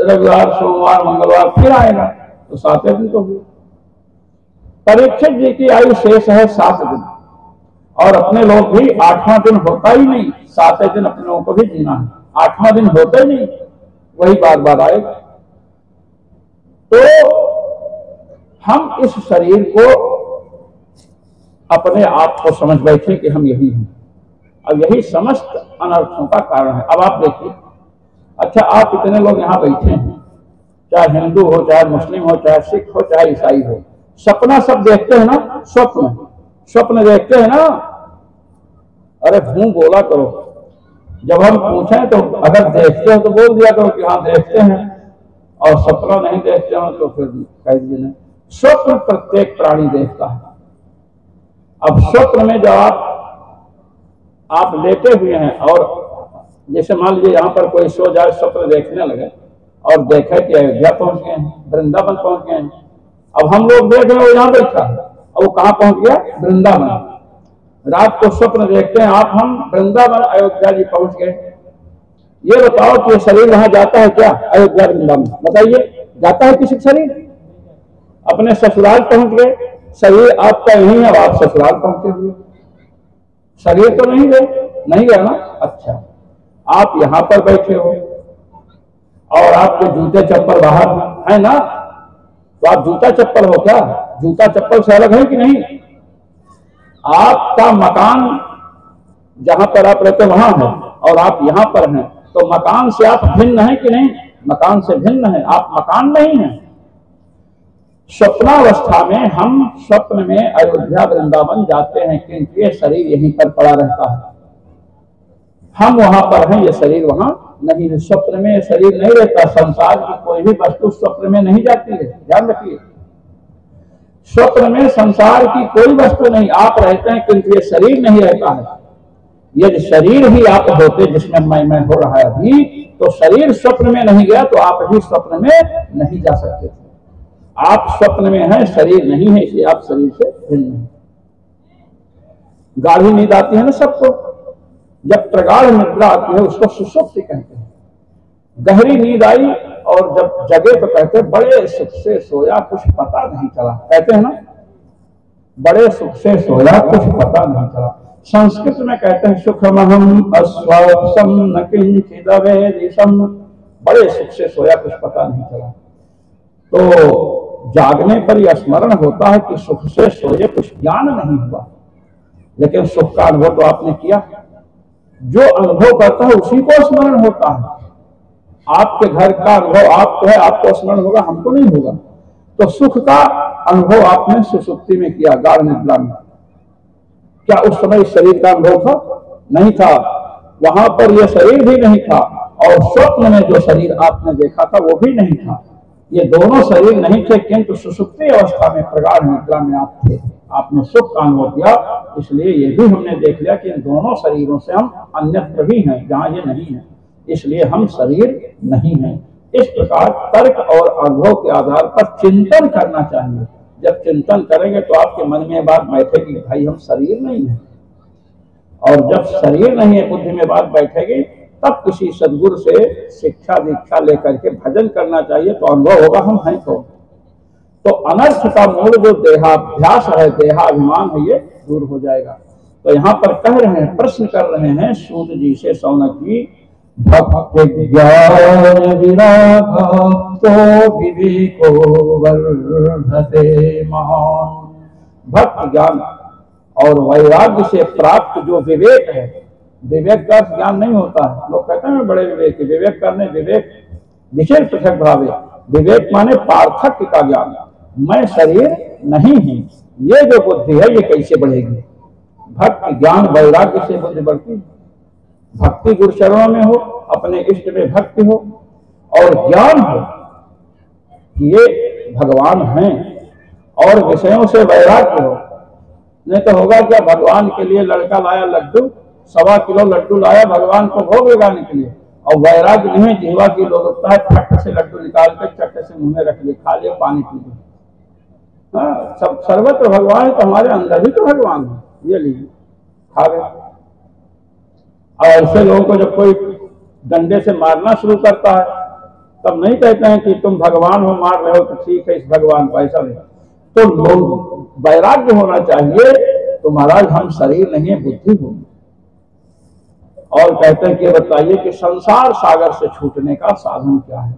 रविवार, सोमवार, मंगलवार फिर आएगा, तो 7 दिन तो हुए। परीक्षित जी की आयु शेष है 7 दिन, और अपने लोग भी 8वां दिन होता ही नहीं, 7 दिन अपने लोगों को भी जीना है। 8वां दिन होता ही नहीं, वही बार बार आएगा। तो हम इस शरीर को अपने आप को समझ बैठे कि हम यही हैं, अब यही समस्त अनर्थों का कारण है। अब आप देखिए, अच्छा आप इतने लोग यहाँ बैठे हैं, चाहे हिंदू हो, चाहे मुस्लिम हो, चाहे सिख हो, चाहे ईसाई हो, सपना सब देखते हैं ना? स्वप्न देखते हैं ना? अरे हूं बोला करो। जब हम पूछें तो अगर देखते हो तो बोल दिया करो कि हाँ देखते हैं, और सपना नहीं देखते हो तो फिर कह दीजिए। स्वप्न प्रत्येक प्राणी देखता है। अब स्वप्न में जब आप लेटे हुए हैं, और जैसे मान लीजिए यहाँ पर कोई सो जाए, स्वप्न देखने लगे और देखे कि अयोध्या पहुंच गए हैं, वृंदावन पहुंच गए हैं। अब हम लोग देख रहे हो यहाँ बैठा है, अब वो कहाँ पहुंच गया? वृंदावन। रात को स्वप्न देखते हैं आप, हम वृंदावन अयोध्या जी पहुंच गए। ये बताओ कि ये शरीर वहां जाता है क्या? अयोध्या वृंदावन बताइए, जाता है किसी शरीर? अपने ससुराल पहुंच गए, शरीर आपका यही है, आप ससुराल पहुंचे हुए, शरीर तो नहीं गए ना। अच्छा, आप यहां पर बैठे हो और आपके जूते चप्पल बाहर है ना, तो आप जूता चप्पल हो क्या? जूता चप्पल से अलग है कि नहीं? आपका मकान जहां पर आप रहते वहां है, और आप यहां पर हैं, तो मकान से आप भिन्न हैं कि नहीं? मकान से भिन्न है, आप मकान नहीं है। स्वप्नावस्था में हम स्वप्न में अयोध्या वृंदावन जाते हैं, क्योंकि ये शरीर यहीं पर पड़ा रहता है। हम वहां पर हैं, ये शरीर वहां नहीं है। स्वप्न में ये शरीर नहीं रहता। संसार की कोई भी वस्तु स्वप्न में नहीं जाती है, ध्यान रखिए। स्वप्न में संसार की कोई वस्तु नहीं, आप रहते हैं, किंतु ये शरीर नहीं रहता है। यदि शरीर ही आप होते जिसमें मैं हो रहा है अभी, तो शरीर स्वप्न में नहीं गया, तो आप भी स्वप्न में नहीं जा सकते थे। आप स्वप्न में हैं, शरीर नहीं है, इसलिए आप शरीर से भिन्न हैं। गाढ़ी नींद आती है ना सबको, जब प्रगाढ़ निद्रा आती है उसको सुषुप्ति कहते हैं। गहरी नींद आई और जब जगे तो कहते हैं बड़े सुख से सोया, कुछ पता नहीं चला, कहते हैं ना, बड़े सुख से सोया, कुछ पता नहीं चला। संस्कृत में कहते हैं सुखमहम अस्वस्थम न किंचिद वेदिशम, बड़े सुख से सोया, कुछ पता नहीं चला। तो जागने पर यह स्मरण होता है कि सुख से सोए, कुछ ज्ञान नहीं हुआ, लेकिन सुख का अनुभव तो आपने किया। जो अनुभव करता है उसी को स्मरण होता है। आपके घर का अनुभव आपको है, आपको स्मरण होगा, हमको नहीं होगा। तो सुख का अनुभव आपने सुषुप्ति में किया, गाढ़ निद्रा में। क्या उस समय शरीर का अनुभव था? नहीं था। वहां पर यह शरीर भी नहीं था, और स्वप्न में जो शरीर आपने देखा था वो भी नहीं था। ये दोनों शरीर नहीं थे, किंतु सुषुप्ति अवस्था में प्रगाढ़ निद्रा में आप थे, आपने सुख का अनुभव किया। इसलिए ये भी हमने देख लिया कि इन दोनों शरीरों से हम अन्यत्र भी हैं, जहां ये नहीं है, इसलिए हम शरीर नहीं हैं। इस प्रकार तर्क और अनुभव के आधार पर चिंतन करना चाहिए। जब चिंतन करेंगे तो आपके मन में बात बैठेगी, भाई हम शरीर नहीं है। और जब शरीर नहीं है, बुद्धि में बात बैठेगी, तब किसी सदगुरु से शिक्षा दीक्षा लेकर के भजन करना चाहिए, तो अनुभव होगा हम हैं कौन। तो अनर्थ का मूल जो देहाभ्यास है, देहाभिमान है, ये दूर हो जाएगा। तो यहाँ पर कह रहे हैं, प्रश्न कर रहे हैं सूत जी से शौनक जी, भक्ति ज्ञान विरागो विवेको वर्धते महान। भक्ति ज्ञान और वैराग्य से प्राप्त जो विवेक है, विवेक का ज्ञान नहीं होता है। लोग कहते हैं बड़े विवेक, विवेक करने, विवेक विशेष पृथक भावे, विवेक माने पार्थक्य का ज्ञान। मैं शरीर नहीं हूं, ये जो बुद्धि है ये कैसे बढ़ेगी? भक्ति ज्ञान वैराग्य से बुद्धि बढ़ती है। भक्ति गुरु चरणों में हो, अपने इष्ट में भक्ति हो और ज्ञान हो कि ये भगवान हैं, और विषयों से वैराग्य हो। नहीं तो होगा क्या, भगवान के लिए लड़का लाया लड्डू, 1.25 किलो लड्डू लाया भगवान को भोग लगाने के लिए, और वैराग्य नहीं, जीवा की लोलुपता है, फट से लड्डू निकाल कर चट से मुंह में रख लिए, खा लिया, पानी पी लिया। हाँ, सब सर्वत्र भगवान है, तो हमारे अंदर भी तो भगवान है, ये लीजिए, खा गए। और ऐसे लोगों को जब कोई डंडे से मारना शुरू करता है, तब नहीं कहते हैं कि तुम भगवान हो, मार रहे हो तो ठीक है, इस भगवान को ऐसा नहीं। तो लोग वैराग्य होना चाहिए, तो महाराज हम शरीर नहीं है, बुद्धि होगी। और कहते हैं कि बताइए कि संसार सागर से छूटने का साधन क्या है?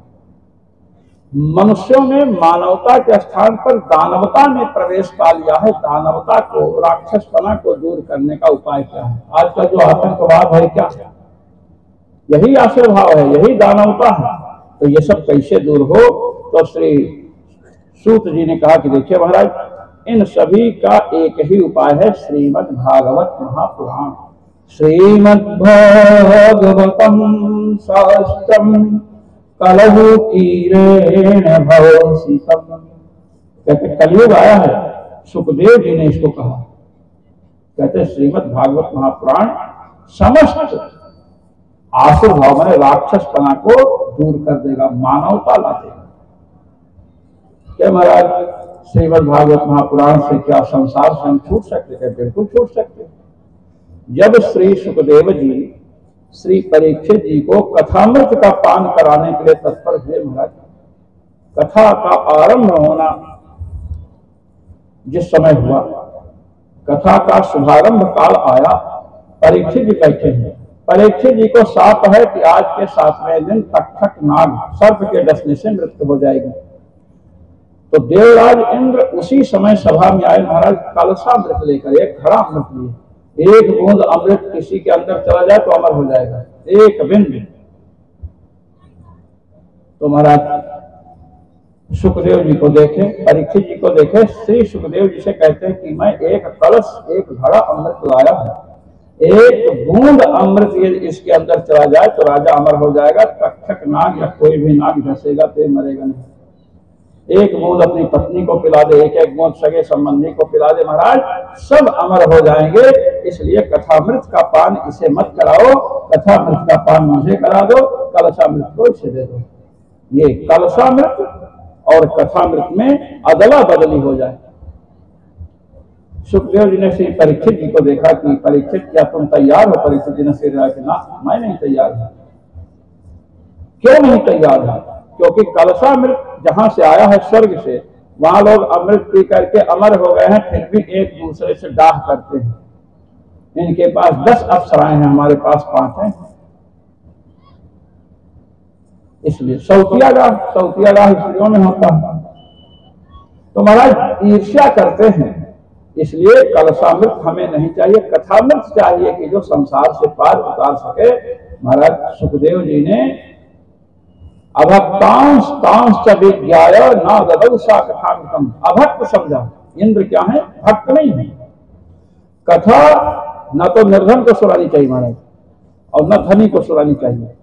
मनुष्यों ने मानवता के स्थान पर दानवता में प्रवेश पा लिया है। दानवता को, राक्षसपना को दूर करने का उपाय क्या है? आज का जो आतंकवाद है, क्या यही आश्रय भाव है, यही दानवता है। तो ये सब कैसे दूर हो? तो श्री सूत जी ने कहा कि देखिए महाराज, इन सभी का एक ही उपाय है, श्रीमद् भागवत महापुराण। श्रीमद् भागवतम शास्त्रम कलहु कीरेण भवसितम। कहते कलयुग आया है, सुखदेव जी ने इसको कहा। कहते श्रीमद् भागवत महापुराण समस्त आसुर भाव में राक्षसपना को दूर कर देगा, मानवता ला देगा। क्या महाराज, श्रीमद् भागवत महापुराण से क्या संसार से हम छूट सकते हैं? बिल्कुल छूट सकते। जब श्री सुखदेव जी श्री परीक्षित जी को कथामृत का पान कराने के लिए तत्पर हुए महाराज, कथा का आरंभ होना जिस समय हुआ, कथा का शुभारंभ काल आया, परीक्षित जी बैठे हैं। परीक्षित जी को शाप है कि आज के 7वें दिन तक्षक नाग सर्प के डसने से मृत्यु हो जाएगी। तो देवराज इंद्र उसी समय सभा में आए महाराज, कलशामृत लेकर, एक घड़ा अमृत लिए। एक बूंद अमृत किसी के अंदर चला जाए तो अमर हो जाएगा, एक बिंदु। तो महाराज सुखदेव जी को देखे, परीक्षित जी को देखे, श्री सुखदेव जी से कहते हैं कि मैं एक कलश, एक घड़ा अमृत लाया हूं, एक बूंद अमृत यदि इसके अंदर चला जाए तो राजा अमर हो जाएगा, तक्षक नाग या कोई भी नाग धसेगा तो मरेगा नहीं। एक बूंद अपनी पत्नी को पिला दे, एक एक बूंद सगे संबंधी को पिला दे महाराज, सब अमर हो जाएंगे। इसलिए कथामृत का पान इसे मत कराओ, कथामृत का पान मुझे करा दो, कलशामृत को इसे दे दो। ये कलशामृत और कथामृत में अदला बदली हो जाए। सुखदेव जी ने श्री परीक्षित जी को देखा कि परीक्षित क्या तुम तैयार हो? परीक्षित जी ने सिर हिला के ना, मैं नहीं तैयार हूं। क्यों नहीं तैयार है? क्योंकि कलशामृत जहां से आया है स्वर्ग से, वहां लोग अमृत पी करके अमर हो गए हैं, फिर भी एक दूसरे से डाह करते हैं। इनके पास 10 अप्सराएं हैं, हमारे पास 5 हैं। इसलिए सौतिया डाह स्त्रियों में होता है। तो महाराज ईर्ष्या करते हैं, इसलिए कलशामृत हमें नहीं चाहिए, कथामृत चाहिए कि जो संसार से पार उतार सके। महाराज सुखदेव जी ने अभक्तांश तांश च विज्ञाय ना ददौ सा कथामृतम। अभक्त समझा, इंद्र क्या है? भक्त नहीं है। कथा न तो निर्धन को सुनानी चाहिए महाराज, और न धनी को सुनानी चाहिए।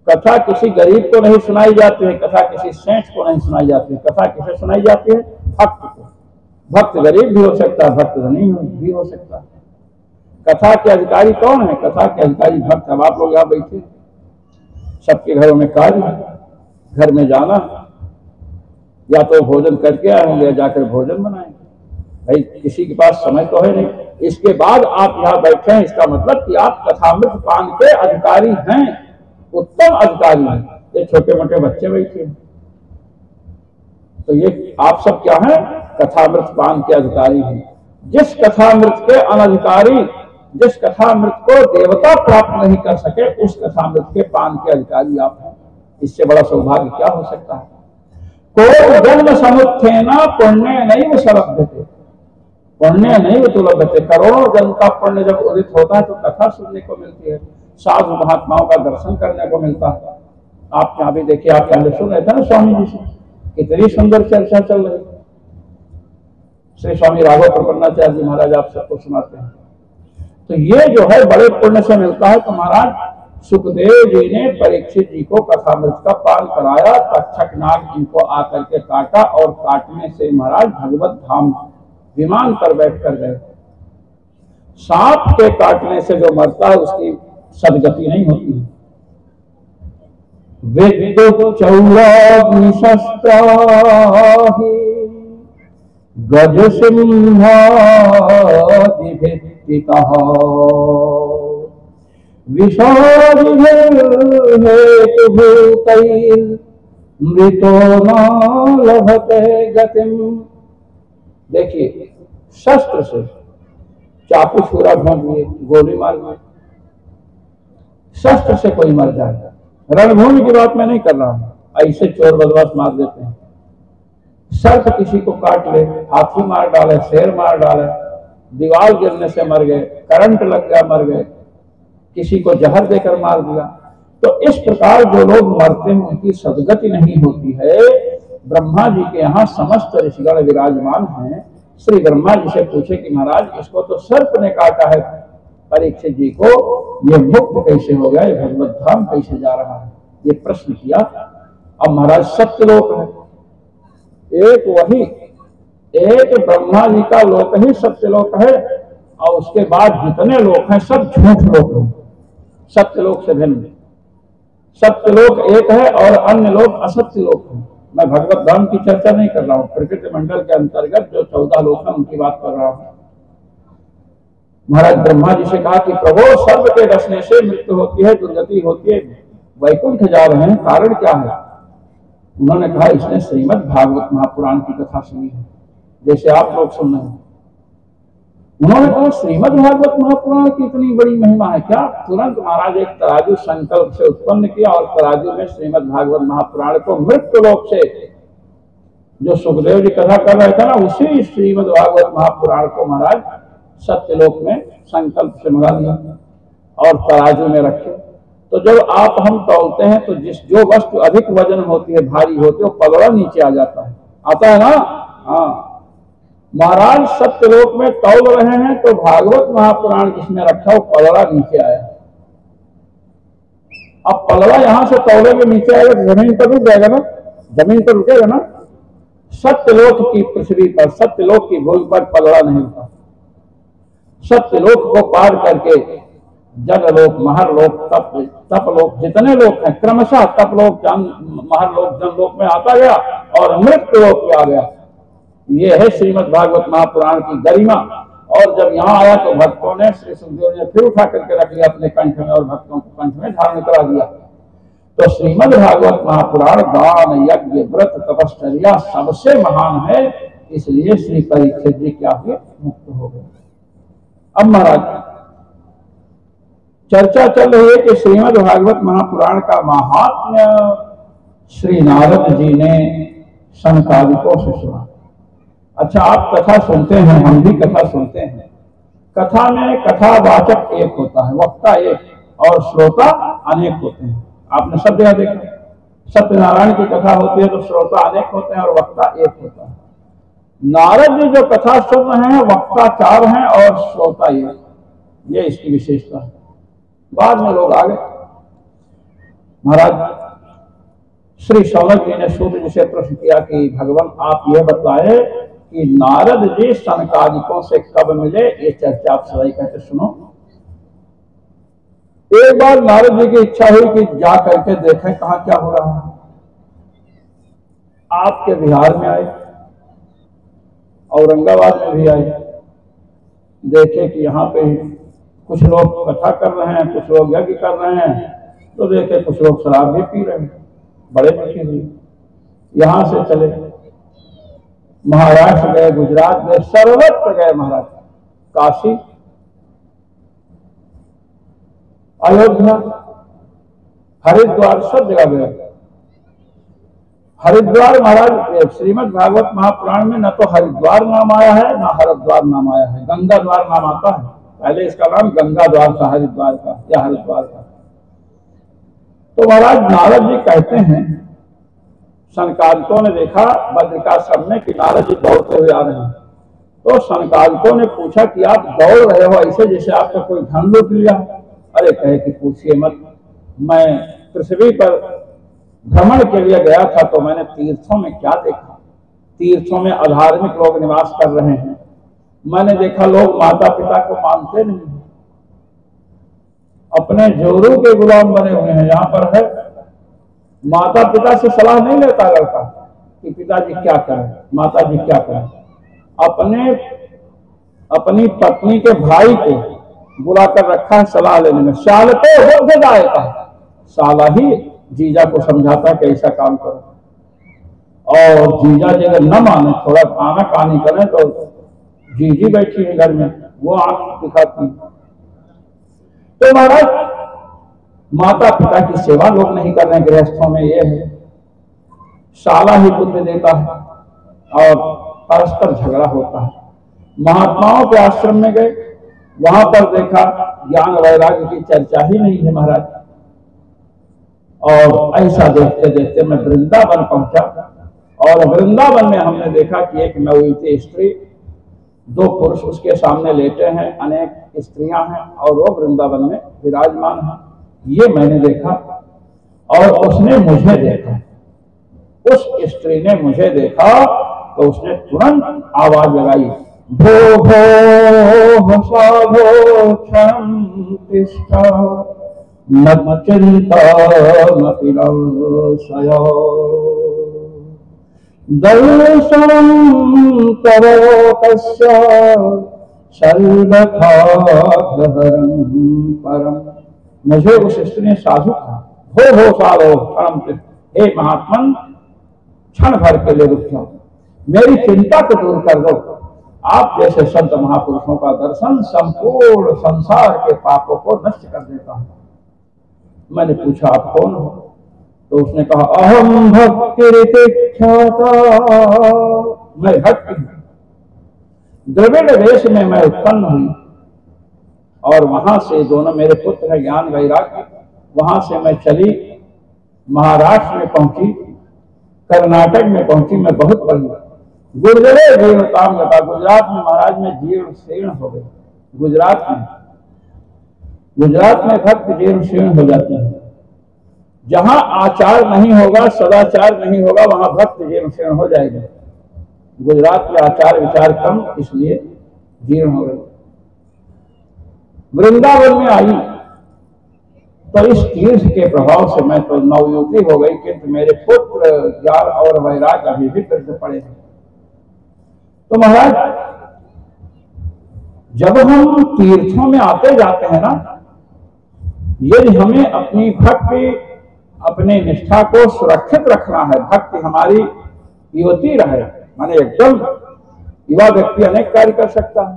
कथा किसी गरीब को नहीं सुनाई जाती है, कथा किसी सेठ को नहीं सुनाई जाती है। कथा किसे सुनाई जाती है? भक्त को। भक्त गरीब भी हो सकता है, भक्त धनी भी हो सकता है। कथा के अधिकारी कौन है? कथा के अधिकारी भक्त। अब आप लोग यहाँ बैठे, सबके घरों में कार्य, घर में जाना, या तो भोजन करके आए होंगे या जाकर भोजन बनाएंगे। भाई किसी के पास समय तो है नहीं, इसके बाद आप यहाँ बैठे हैं, इसका मतलब कि आप कथामृत पान के अधिकारी हैं, उत्तम अधिकारी हैं। ये छोटे मोटे बच्चे बैठे हैं, तो ये आप सब क्या हैं? कथामृत पान के अधिकारी हैं। जिस कथामृत के अनधिकारी, जिस कथामृत को देवता प्राप्त नहीं कर सके, उस कथामृत के पान के अधिकारी आप हैं। इससे बड़ा सौभाग्य क्या हो सकता है? को जन्म समुत्थेन पुण्य नहीं शरभ्यते। पुण्य नहीं उपलब्धते। करोड़ों जन का पुण्य जब उदित होता है तो कथा सुनने को मिलती है, साधु महात्माओं का दर्शन करने को मिलता है। आप यहाँ भी देखिए, आप पहले सुन रहे थे ना स्वामी जी से, कितनी सुंदर चर्चा चल रही। श्री स्वामी राघव प्रपन्नाचार्य जी महाराज आप सबको सुनाते हैं। तो ये जो है बड़े पुण्य से मिलता है। तो महाराज सुखदेव जी ने परीक्षित जी को कथामृत का पान कराया। तक्षक नाग इनको आकर के काटा और काटने से महाराज भगवत धाम विमान पर बैठ कर गए। सांप के काटने से जो मरता है उसकी सदगति नहीं होती है। विद्युत चौराग्निशस्त्राहि गज सिंहादिभित्तिकः विषादिभिर्हेतुभूतैर्मृतो न लभते गतिम्। देखिए, शस्त्र से चाकू छुरा भोंक लिए, गोली मार ली, शस्त्र से कोई मर जाए। रणभूमि की बात मैं नहीं कर रहा हूं, ऐसे चोर बदमाश मार देते हैं। सर्प किसी को काट ले, हाथी मार डाले, शेर मार डाले, दीवार गिरने से मर गए, करंट लग गया मर गए, किसी को जहर देकर मार दिया। तो इस प्रकार जो लोग मरते हैं उनकी सदगति नहीं होती है। ब्रह्मा जी के यहाँ समस्त ऋषिगण विराजमान हैं। श्री ब्रह्मा जी से पूछे कि महाराज इसको तो सर्प ने काटा है, परीक्षित जी को ये मुक्त कैसे हो गया, ये भगवत धाम कैसे जा रहा है, ये प्रश्न किया। अब महाराज सत्यलोक है, एक वही एक ब्रह्मा जी का लोक ही सत्यलोक है, और उसके बाद जितने लोक हैं सब झूठ लोक हैं, सत्यलोक से भिन्न। सत्यलोक एक है और अन्य लोक असत्य लोक है। मैं भगवत धाम की चर्चा नहीं कर रहा हूं, प्रकृति मंडल के अंतर्गत जो 14 लोक हैं उनकी बात कर रहा हूं। महाराज ब्रह्मा जी से कहा कि प्रभु सर्व के डसने से मृत्यु होती है, दुर्गति होती है, वैकुंठ जा रहे हैं, कारण क्या है? उन्होंने कहा इसने श्रीमद् भागवत महापुराण की कथा सुनी है, जैसे आप लोग सुन रहे हैं। उन्होंने कहा श्रीमद् भागवत महापुराण की इतनी बड़ी महिमा है क्या? तुरंत महाराज एक तराजू संकल्प से उत्पन्न किया और तराजू में श्रीमद् भागवत महापुराण को मृत्यु लोक से जो सुखदेव जी कथा कर रहे थे ना, उसी श्रीमद् भागवत महापुराण को महाराज सत्यलोक में संकल्प से मंगा दिया और तराजू में रखे। तो जब आप हम तौलते हैं तो जो वस्तु अधिक वजन होती है, भारी होती है, वो पलड़ा नीचे आ जाता है, आता है ना। हाँ, महाराज सत्यलोक में तौल रहे हैं तो भागवत महापुराण जिसमें रखा वो पलड़ा नीचे आया। अब पलड़ा यहां से तौले में नीचे आएगा तो जमीन पर रुक जाएगा ना, जमीन पर रुकेगा ना। सत्यलोक की पृथ्वी पर, सत्यलोक की भूमि पर पलड़ा नहीं रुका। सत्यलोक को पार करके जनलोक, महरलोक, तपलोक, जितने लोक हैं क्रमशः तपलोक, महरलोक, जनलोक में आता गया और मृत्युलोक में आ गया। ये है श्रीमद् भागवत महापुराण की गरिमा। और जब यहाँ आया तो भक्तों ने, श्री सुखदेव ने फिर उठा करके रख लिया अपने कंठ में और भक्तों को कंठ में धारण करा दिया। तो श्रीमद् भागवत महापुराण दान, यज्ञ, व्रत, तपश्चर्या सबसे महान है, इसलिए श्री परीक्षित जी क्या हुए? मुक्त हो गए। अब महाराज चर्चा चल रही है कि श्रीमद् भागवत महापुराण का महात्म्य श्री नारद जी ने सनकादिकों से सुना। अच्छा, आप कथा सुनते हैं, हम भी कथा सुनते हैं। कथा में कथावाचक एक होता है, वक्ता एक, और श्रोता अनेक होते हैं। आपने सब जगह देखा, सत्यनारायण की कथा होती है तो श्रोता अनेक होते हैं और वक्ता एक होता है। नारद जी जो कथा सुन रहे हैं, वक्ता 4 हैं और श्रोता एक, ये इसकी विशेषता है। बाद में लोग आ गए। महाराज श्री शौनक जी ने सूर्य जी से प्रश्न किया कि भगवान आप यह बताए कि नारद जी सनकादिकों से कब मिले, ये चर्चा आप सदाई कहते सुनो। एक बार नारद जी की इच्छा हुई कि जा करके देखें कहां क्या हो रहा है। आपके बिहार में आए, औरंगाबाद में भी आए, देखे कि यहाँ पे कुछ लोग कथा कर रहे हैं, कुछ लोग यज्ञ कर रहे हैं, तो देखे कुछ लोग शराब भी पी रहे हैं। बड़े दुखी हुए, यहां से चले महाराष्ट्र गए, गुजरात गए, सर्वत्र गए महाराज, काशी, अयोध्या, हरिद्वार, सब जगह गए। हरिद्वार महाराज श्रीमद् भागवत महापुराण में न तो हरिद्वार नाम आया है न हरिद्वार नाम आया है, गंगा द्वार नाम आता है। पहले इसका नाम गंगा द्वार था, हरिद्वार का या हरिद्वार का। तो महाराज नारद जी कहते हैं, सनकादिकों ने देखा बद्रिकाश्रम में कि नारद जी दौड़ते हुए आ रहे हैं। तो सनकादिकों ने पूछा कि आप दौड़ रहे हो ऐसे जैसे आपका कोई धन लूट लिया। अरे कहे कि पूछिए मत, मैं पृथ्वी पर भ्रमण के लिए गया था तो मैंने तीर्थों में क्या देखा। तीर्थों में अधार्मिक लोग निवास कर रहे हैं। मैंने देखा लोग माता पिता को मानते नहीं, अपने जोरू के गुलाम बने हुए हैं। यहाँ पर है माता पिता से सलाह नहीं लेता लड़का कि पिताजी क्या करें, माता जी क्या करें। अपनी पत्नी के भाई को बुलाकर रखा है सलाह लेने में। साल तो हो जाएगा, साला ही जीजा को समझाता कि ऐसा काम करो। और जीजा जी अगर न माने, थोड़ा आना कानी करें, तो जीजी बैठी है घर में, वो आंख दिखाती। तो महाराज माता पिता की सेवा लोग नहीं कर रहे हैं गृहस्थों में, ये है साला ही बुद्धि देता है और परस्पर झगड़ा होता है। महात्माओं के आश्रम में गए, वहां पर देखा ज्ञान वैराग्य की चर्चा ही नहीं है महाराज। और ऐसा देखते देखते मैं वृंदावन पहुंचा, और वृंदावन में हमने देखा कि एक नवयुवती स्त्री, दो पुरुष उसके सामने लेटे हैं, अनेक स्त्रियां हैं और वो वृंदावन में विराजमान है। ये मैंने देखा और उसने मुझे देखा। उस स्त्री ने मुझे देखा तो उसने तुरंत आवाज लगाई, भो भो साधो क्षण तिष्ठ न चिंतामपि संशयो दर्शनं तव तस्य सर्वथा गहनं परम। मुझे उस स्त्री ने साधु कहा, हो साधो क्षण तिष्ठ, हे महात्मन क्षण भर के लिए रुक जाओ, मेरी चिंता को दूर कर दो। आप जैसे संत महापुरुषों का दर्शन संपूर्ण संसार के पापों को नष्ट कर देता है। मैंने पूछा आप कौन हो? तो उसने कहा, अहम भक्ति ख्याता, मैं भक्ति हूं। द्रविड़ देश में मैं उत्पन्न हुई और वहां से दोनों मेरे पुत्र है ज्ञान वैराग्य। वहां से मैं चली महाराष्ट्र में पहुंची, कर्नाटक में पहुंची, मैं बहुत पढ़ी। गुर्जरे जीर्णताम गता, गुजरात में महाराज में जीर्ण शीर्ण हो गई। गुजरात में भक्त जीर्ण शीर्ण हो जाते हैं। जहां आचार नहीं होगा, सदाचार नहीं होगा, वहां भक्त जीर्ण शीर्ण हो जाएगा। गुजरात में आचार विचार कम, इसलिए जीर्ण हो गई। वृंदावन में आई तो इस तीर्थ के प्रभाव से मैं तो नवयुवती हो गई, किंतु मेरे पुत्र ज्ञान और वैराग्य अभी भी दृढ़ पड़े हैं। तो महाराज जब हम तीर्थों में आते जाते हैं ना, यदि हमें अपनी भक्ति, अपने निष्ठा को सुरक्षित रखना है, भक्ति हमारी युवती रहे, माने एकदम युवा व्यक्ति अनेक कार्य कर सकता है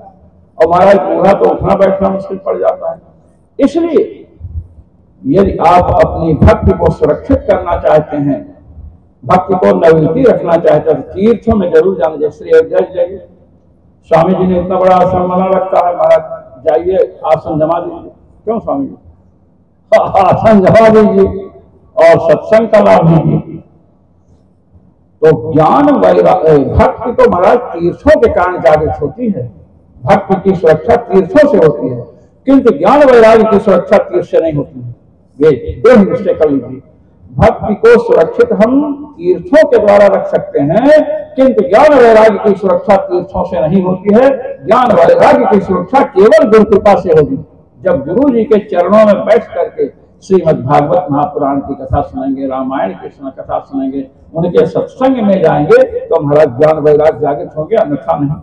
और महाराज बूढ़ा तो उठना बैठना मुश्किल पड़ जाता है। इसलिए यदि आप अपनी भक्ति को सुरक्षित करना चाहते हैं, भक्ति को नवयुवती रखना चाहते हैं, तीर्थों में जरूर जाना। जैसे अयोध्या जाइए, स्वामी जी ने इतना बड़ा आश्रम बना रखा है, महाराज जाइए आसन जमा दीजिए। क्यों स्वामी जी? आसन जमा दीजिए और सत्संग का लाभ लीजिए। तो ज्ञान वैराग्य भक्ति तो महाराज तीर्थों के कारण जागृत होती है। भक्ति की सुरक्षा तीर्थों से होती है, किंतु ज्ञान वैराग्य की सुरक्षा तीर्थ से नहीं होती है। ये दृढ़ निश्चय कर लीजिए। भक्ति को सुरक्षित हम तीर्थों के द्वारा रख सकते हैं, किंतु ज्ञान वैराग्य की सुरक्षा तीर्थों से नहीं होती है। ज्ञान वैराग्य की सुरक्षा केवल गुरु कृपा से होगी। जब गुरु जी के चरणों में बैठ करके श्रीमद् भागवत महापुराण की कथा सुनेंगे, रामायण की कथा सुनेंगे, उनके सत्संग में जाएंगे तो महाराज ज्ञान वैराग्य जागृत होंगे, अन्यथा नहीं।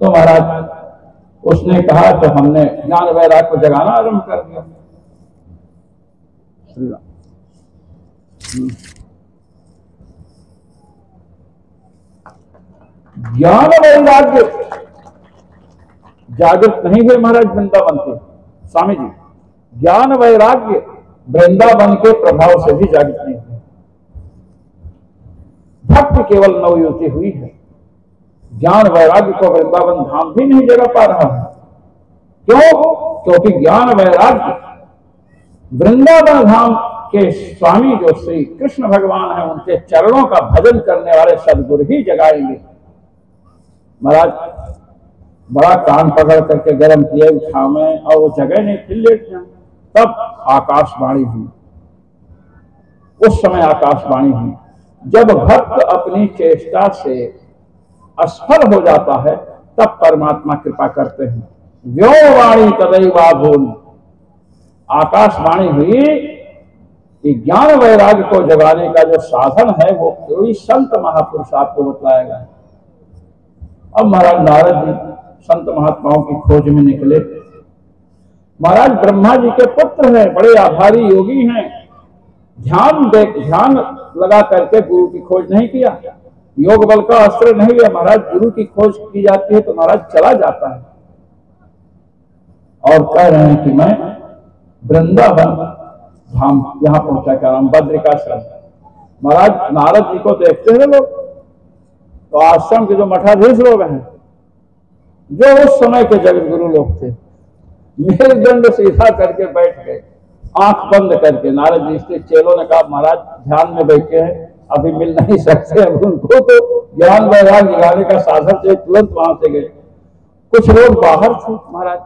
तो महाराज उसने कहा तो हमने ज्ञान वैराग्य को जगाना आरंभ कर दिया। ज्ञान वैराग्य जागृत नहीं हुए महाराज वृंदावन के। स्वामी जी, ज्ञान वैराग्य वृंदावन के प्रभाव से भी जागृत नहीं हुए। भक्ति केवल नवयुति हुई है। ज्ञान वैराग्य को वृंदावन धाम भी नहीं जगा पा रहा है। क्यों? क्योंकि ज्ञान वैराग्य वृंदावन धाम के स्वामी जो श्री कृष्ण भगवान है, उनके चरणों का भजन करने वाले सदगुरु ही जगाएंगे। महाराज बड़ा कान पकड़ करके गर्म किए उठा में, और वो जगह नहीं, फिर लेट जाए। तब आकाशवाणी हुई। उस समय आकाशवाणी हुई जब भक्त अपनी चेष्टा से असफल हो जाता है, तब परमात्मा कृपा करते हैं। व्योमवाणी तदैवा भूमि। आकाशवाणी हुई कि ज्ञान वैराग्य को जगाने का जो साधन है वो कोई संत महापुरुष आपको बतलाएगा। अब महाराज नारद जी संत महात्माओं की खोज में निकले। महाराज ब्रह्मा जी के पुत्र हैं, बड़े आभारी योगी हैं। ध्यान लगा करके गुरु की खोज नहीं किया, योग बल का अस्त्र नहीं लिया। महाराज गुरु की खोज की जाती है तो महाराज चला जाता है और कह रहे हैं कि मैं वृंदावन धाम यहां पहुंचा, क्या नाम, बद्रिकाश्रम। महाराज नारद जी को देखते हैं लोग, तो आश्रम के जो मठाधीश लोग हैं, जो उस समय के जगत गुरु लोग थे, मेरुदंड सीधा करके बैठ गए, आंख बंद करके। नारद जी के चेलों ने कहा महाराज ध्यान में बैठे हैं, अभी मिल नहीं सकते। अब उनको तो ज्ञान वैराग्य जगाने का साधन से तुरंत वहां से गए। कुछ लोग बाहर थे महाराज,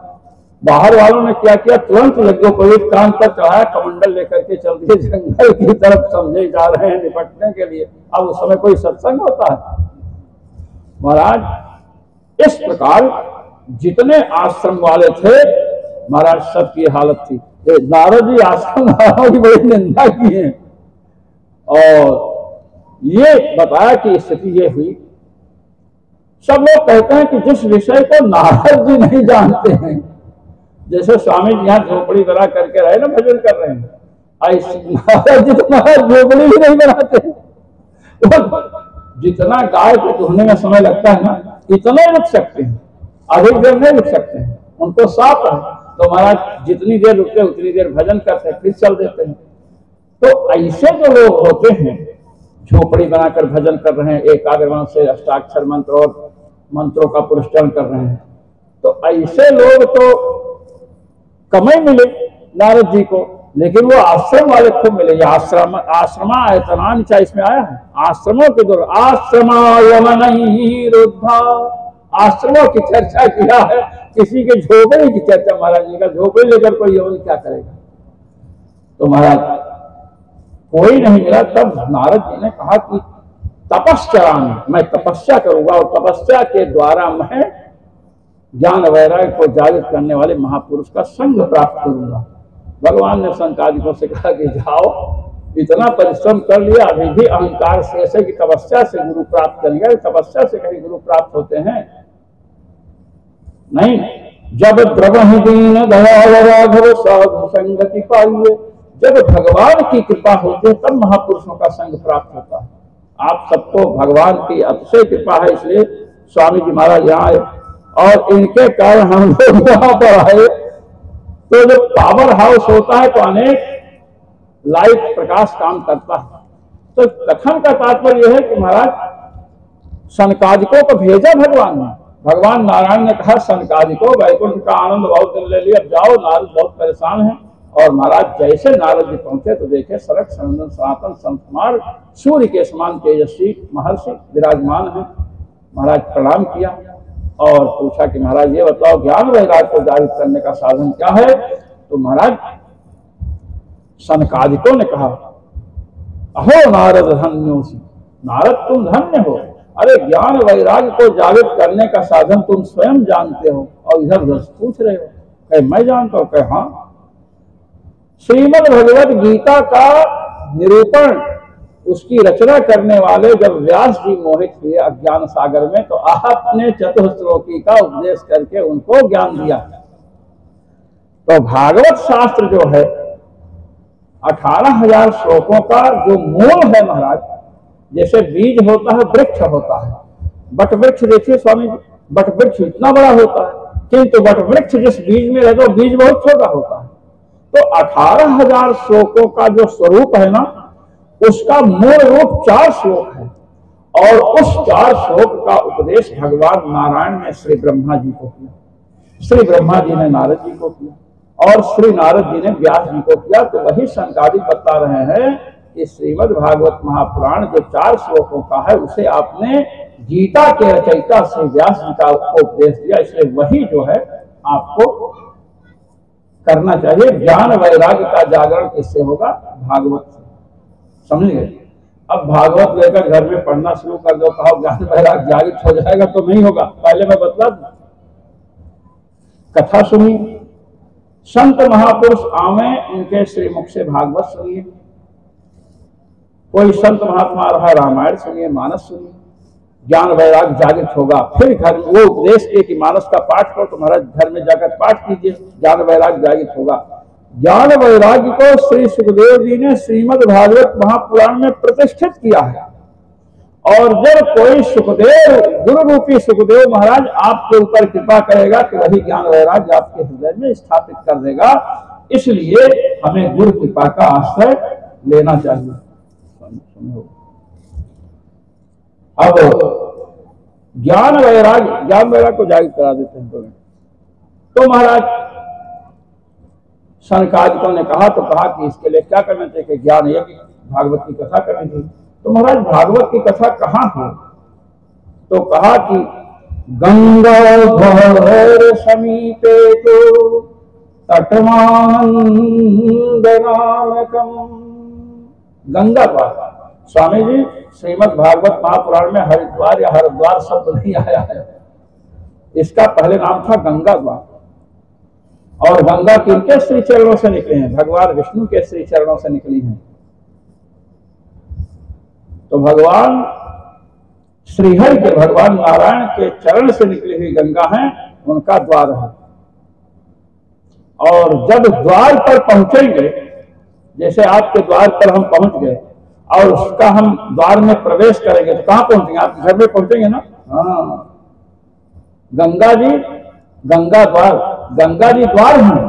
बाहर वालों ने क्या किया, तुरंत यज्ञों को एक कान पर चढ़ाया, कमंडल लेकर के चल दिए जंगल की तरफ, समझे जा रहे हैं निपटने के लिए। अब उस समय कोई सत्संग होता है महाराज? इस प्रकार जितने आश्रम वाले थे महाराज, सबकी हालत थी। नारद जी आश्रम वालों की बड़ी निंदा की है और ये बताया कि स्थिति ये हुई। सब लोग कहते हैं कि जिस विषय को नारद जी नहीं जानते हैं, जैसे स्वामी जी यहाँ झोपड़ी बना करके रहे ना, भजन कर रहे हैं, ऐसे नारद जी तो महाराज झोपड़ी भी नहीं बनाते। जितना गाय को धोने में समय लगता है ना, इतना रुक सकते हैं, अधिक देर नहीं रुक सकते हैं। उनको साफ है तो महाराज जितनी देर रुकते उतनी देर भजन करते हैं, फिर चल देते हैं। तो ऐसे जो लोग होते हैं, झोपड़ी बनाकर भजन कर रहे हैं, एकाग्र मन से अष्टाक्षर मंत्र और मंत्रों का पुरस्कार कर रहे हैं, तो ऐसे लोग तो कम ही मिले नारद जी को, लेकिन वो आश्रम वाले खूब मिले। ये आश्रमा आयतनांचा इसमें आया है, आश्रमों के दौर आश्रमायमनैरुद्धा, आश्रमों की चर्चा किया है, किसी के झोपड़ी की चर्चा। महाराज जी का झोपड़ी लेकर कोई यवन क्या करेगा? तो महाराज कोई नहीं मिला। तब नारद जी ने कहा कि तपश्चरामि, मैं तपस्या करूंगा और तपस्या के द्वारा मैं ज्ञान वैराग्य को जागृत करने वाले महापुरुष का संग प्राप्त करूंगा। भगवान ने संकादिकों से कहा कि जाओ, इतना परिश्रम कर लिया, अभी भी अहंकार से ऐसे कि तपस्या से गुरु प्राप्त करेंगे। तपस्या से कहीं गुरु प्राप्त होते हैं नहीं। जब द्रवहि दीन दयाल राघव साधु संगति पाइए, जब भगवान की कृपा होती है तब महापुरुषों का संग प्राप्त होता है। आप सबको भगवान की अतिशय कृपा है, इसलिए स्वामी जी महाराज यहाँ आए और इनके कारण हम लोग यहाँ पर आए। तो जब पावर हाउस होता है तो अनेक लाइट प्रकाश काम करता है। तो कथन का तात्पर्य यह है कि महाराज सनकादिकों को भेजा भगवान ने। भगवान नारायण ने कहा सनकादिकों, वैकुंठ का आनंद बहुत दिन ले लिया, अब जाओ, नारद बहुत परेशान है। और महाराज जैसे नारद जी पहुंचे तो देखे सरक सनंदन सनातन संत कुमार सूर्य के समान तेजस्वी महर्षि विराजमान है। महाराज प्रणाम किया और पूछा कि महाराज ये बताओ ज्ञान वैराग्य को जागृत करने का साधन क्या है? तो महाराज सनकादिकों ने कहा अहो नारद धन्योसी, नारद तुम धन्य हो। अरे ज्ञान वैराग्य को जागृत करने का साधन तुम स्वयं जानते हो और इधर उधर पूछ रहे हो। कहे मैं जानता हूं। कहे हाँ, श्रीमद् भगवत गीता का निरूपण, उसकी रचना करने वाले जब व्यास जी मोहित हुए अज्ञान सागर में, तो आपने चतुश्लोकी का उपदेश करके उनको ज्ञान दिया। तो भागवत शास्त्र जो है 18,000 श्लोकों का जो मूल है महाराज, जैसे बीज होता है, वृक्ष होता है, बट वृक्ष देखिए स्वामी जी, बट वृक्ष इतना बड़ा होता है, किंतु बट वृक्ष जिस बीज में रहता है बीज बहुत छोटा होता है। तो 18,000 श्लोकों का जो स्वरूप है ना, उसका मूल रूप 4 श्लोक है और उस 4 श्लोक का उपदेश भगवान नारायण ने श्री ब्रह्मा जी को किया, श्री ब्रह्मा जी ने नारद जी को किया और श्री नारद जी ने व्यास जी को किया। तो वही शंकादि बता रहे हैं कि श्रीमद् भागवत महापुराण जो 4 श्लोकों का है उसे आपने गीता के रचयिता श्री व्यास जी का उपदेश दिया, इसलिए वही जो है आपको करना चाहिए। ज्ञान वैराग्य का जागरण किससे होगा? भागवत से, समझ गए? अब भागवत लेकर घर में पढ़ना शुरू कर दो, कहो ज्ञान वैराग्य जागृत हो जाएगा, तो नहीं होगा। पहले मैं बतला दूं, कथा सुनिए, संत महापुरुष आवे उनके श्रीमुख से भागवत सुनिए, कोई संत महात्मा रहा रामायण सुनिए, मानस सुनिए, ज्ञान वैराग्य जागृत होगा। फिर घर में वो उपदेश किए कि मानस का पाठ करो, तो महाराज घर में जाकर पाठ कीजिए, ज्ञान वैराग्य जागृत होगा। ज्ञान वैराग्य को श्री सुखदेव जी ने श्रीमद् भागवत महापुराण में प्रतिष्ठित किया है। और जब कोई सुखदेव, गुरु रूपी सुखदेव महाराज आपके ऊपर कृपा करेगा तो वही ज्ञान वैराग्य आपके हृदय में स्थापित कर देगा। इसलिए हमें गुरु कृपा का आश्रय लेना चाहिए। अब ज्ञान वैराग्य को जागृत करा देते हैं। तो महाराज शनकादिकों ने कहा कि इसके लिए क्या करना चाहिए? कि ज्ञान है कि भागवत की कथा करनी चाहिए। तो महाराज भागवत की कथा कहाँ है? तो कहा कि गंगा घोर समीपे तो तटमानंदनामकम। गंगा पर स्वामी जी श्रीमद् भागवत महापुराण में हरिद्वार या हरिद्वार शब्द नहीं आया है, इसका पहले नाम था गंगा द्वार। और गंगा किनके श्री चरणों से निकले हैं? भगवान विष्णु के श्री चरणों से निकली हैं। तो भगवान श्रीहरि के, भगवान नारायण के चरण से निकली हुई गंगा है, उनका द्वार है। और जब द्वार पर पहुंचेंगे, जैसे आपके द्वार पर हम पहुंच गए और उसका हम द्वार में प्रवेश करेंगे, तो कहां पहुंचेंगे? आप घर में पहुंचेंगे ना? हाँ, गंगा जी, गंगा द्वार, गंगा जी द्वार हैं।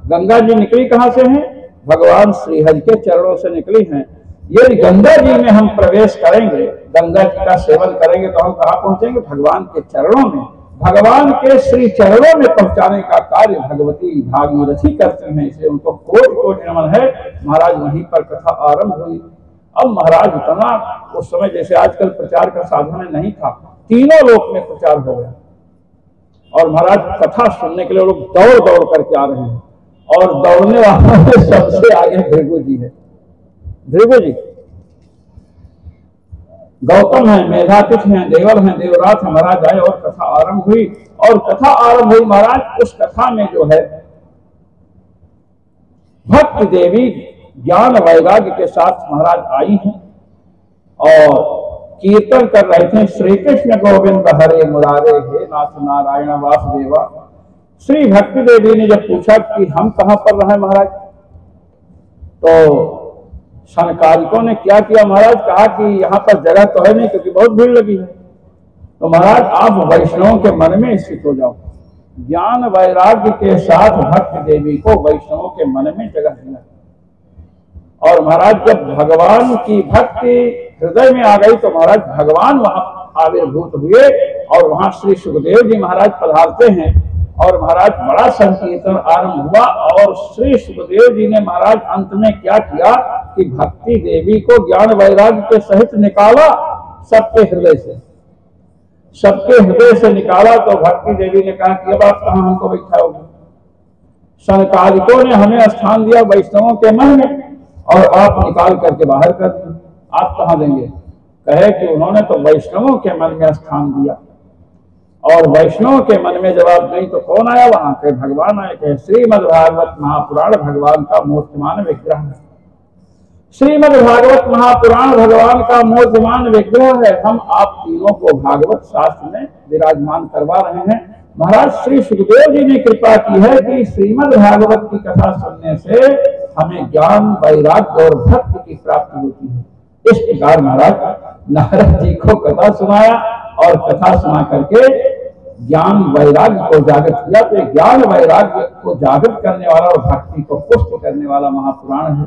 गंगा जी निकली कहां से हैं? भगवान श्रीहरि के चरणों से निकली हैं। यदि गंगा जी में हम प्रवेश करेंगे, गंगा जी का सेवन करेंगे, तो हम कहां पहुंचेंगे? भगवान के चरणों में। भगवान के श्री चरणों में पहुंचाने का कार्य भगवती भागीरथी करती हैं, इसलिए उनको कोटि कोटि नमन है। महाराज वहीं पर कथा आरंभ हुई। अब महाराज इतना, उस समय जैसे आजकल प्रचार का साधन नहीं था, तीनों लोक में प्रचार हो गया। और महाराज कथा सुनने के लिए लोग दौड़ दौड़ करके आ रहे हैं। और दौड़ने वालों में सबसे आगे भृगु जी है। भृगु जी, गौतम है, मेधातिथि हैं, देवल हैं, देवराज है। महाराज आए और कथा आरंभ हुई। और कथा आरंभ हुई महाराज, उस कथा में जो है भक्ति देवी ज्ञान वैराग्य के साथ महाराज आई हैं और कीर्तन कर रहे थे, श्री कृष्ण गोविंद हरे मुरारे, हे नाथ नारायण वासुदेवा। श्री भक्ति देवी ने जब पूछा कि हम कहां पर रहे महाराज, तो शनकादिकों ने क्या किया महाराज? कहा कि यहाँ पर जगह तो है नहीं, क्योंकि बहुत भीड़ लगी है। तो महाराज आप वैष्णवों के मन में स्थित हो जाओ। ज्ञान वैराग्य के साथ भक्ति देवी को वैष्णवों के मन में जगह दिया। और महाराज जब भगवान की भक्ति हृदय में आ गई, तो महाराज भगवान वहां आविर्भूत हुए और वहां श्री सुखदेव जी महाराज पधारते हैं। और महाराज बड़ा संकीर्तन आरंभ हुआ। और श्री सुखदेव जी ने महाराज अंत में क्या किया कि भक्ति देवी को ज्ञान वैराग्य के सहित निकाला, सबके हृदय से, सबके हृदय से निकाला। तो भक्ति देवी ने कहा कि अब आप कहां हमको बैठाओगे? शनकादिकों ने हमें स्थान दिया वैष्णवों के मन में, और आप निकाल करके बाहर कर दिए, आप कहां देंगे? कहे कि उन्होंने तो वैष्णवों के मन में स्थान दिया। और वैष्णव के मन में जब आप गई तो कौन आया वहां? के भगवान आए। कहे श्रीमद् भागवत महापुराण भगवान का मूर्तिमान विग्रह है। श्रीमद् भागवत महापुराण भगवान का मूर्तिमान विग्रह है। हम आप तीनों को भागवत शास्त्र में विराजमान करवा रहे हैं। महाराज श्री सुखदेव जी ने कृपा की है कि श्रीमद् भागवत की कथा सुनने से हमें ज्ञान वैराग्य और भक्ति की प्राप्ति होती है। इस प्रकार महाराज नारद जी को कथा सुनाया और कथा सुना करके ज्ञान वैराग्य को जागृत किया। तो ज्ञान वैराग्य को जागृत करने वाला और भक्ति को पुष्ट करने वाला महापुराण है।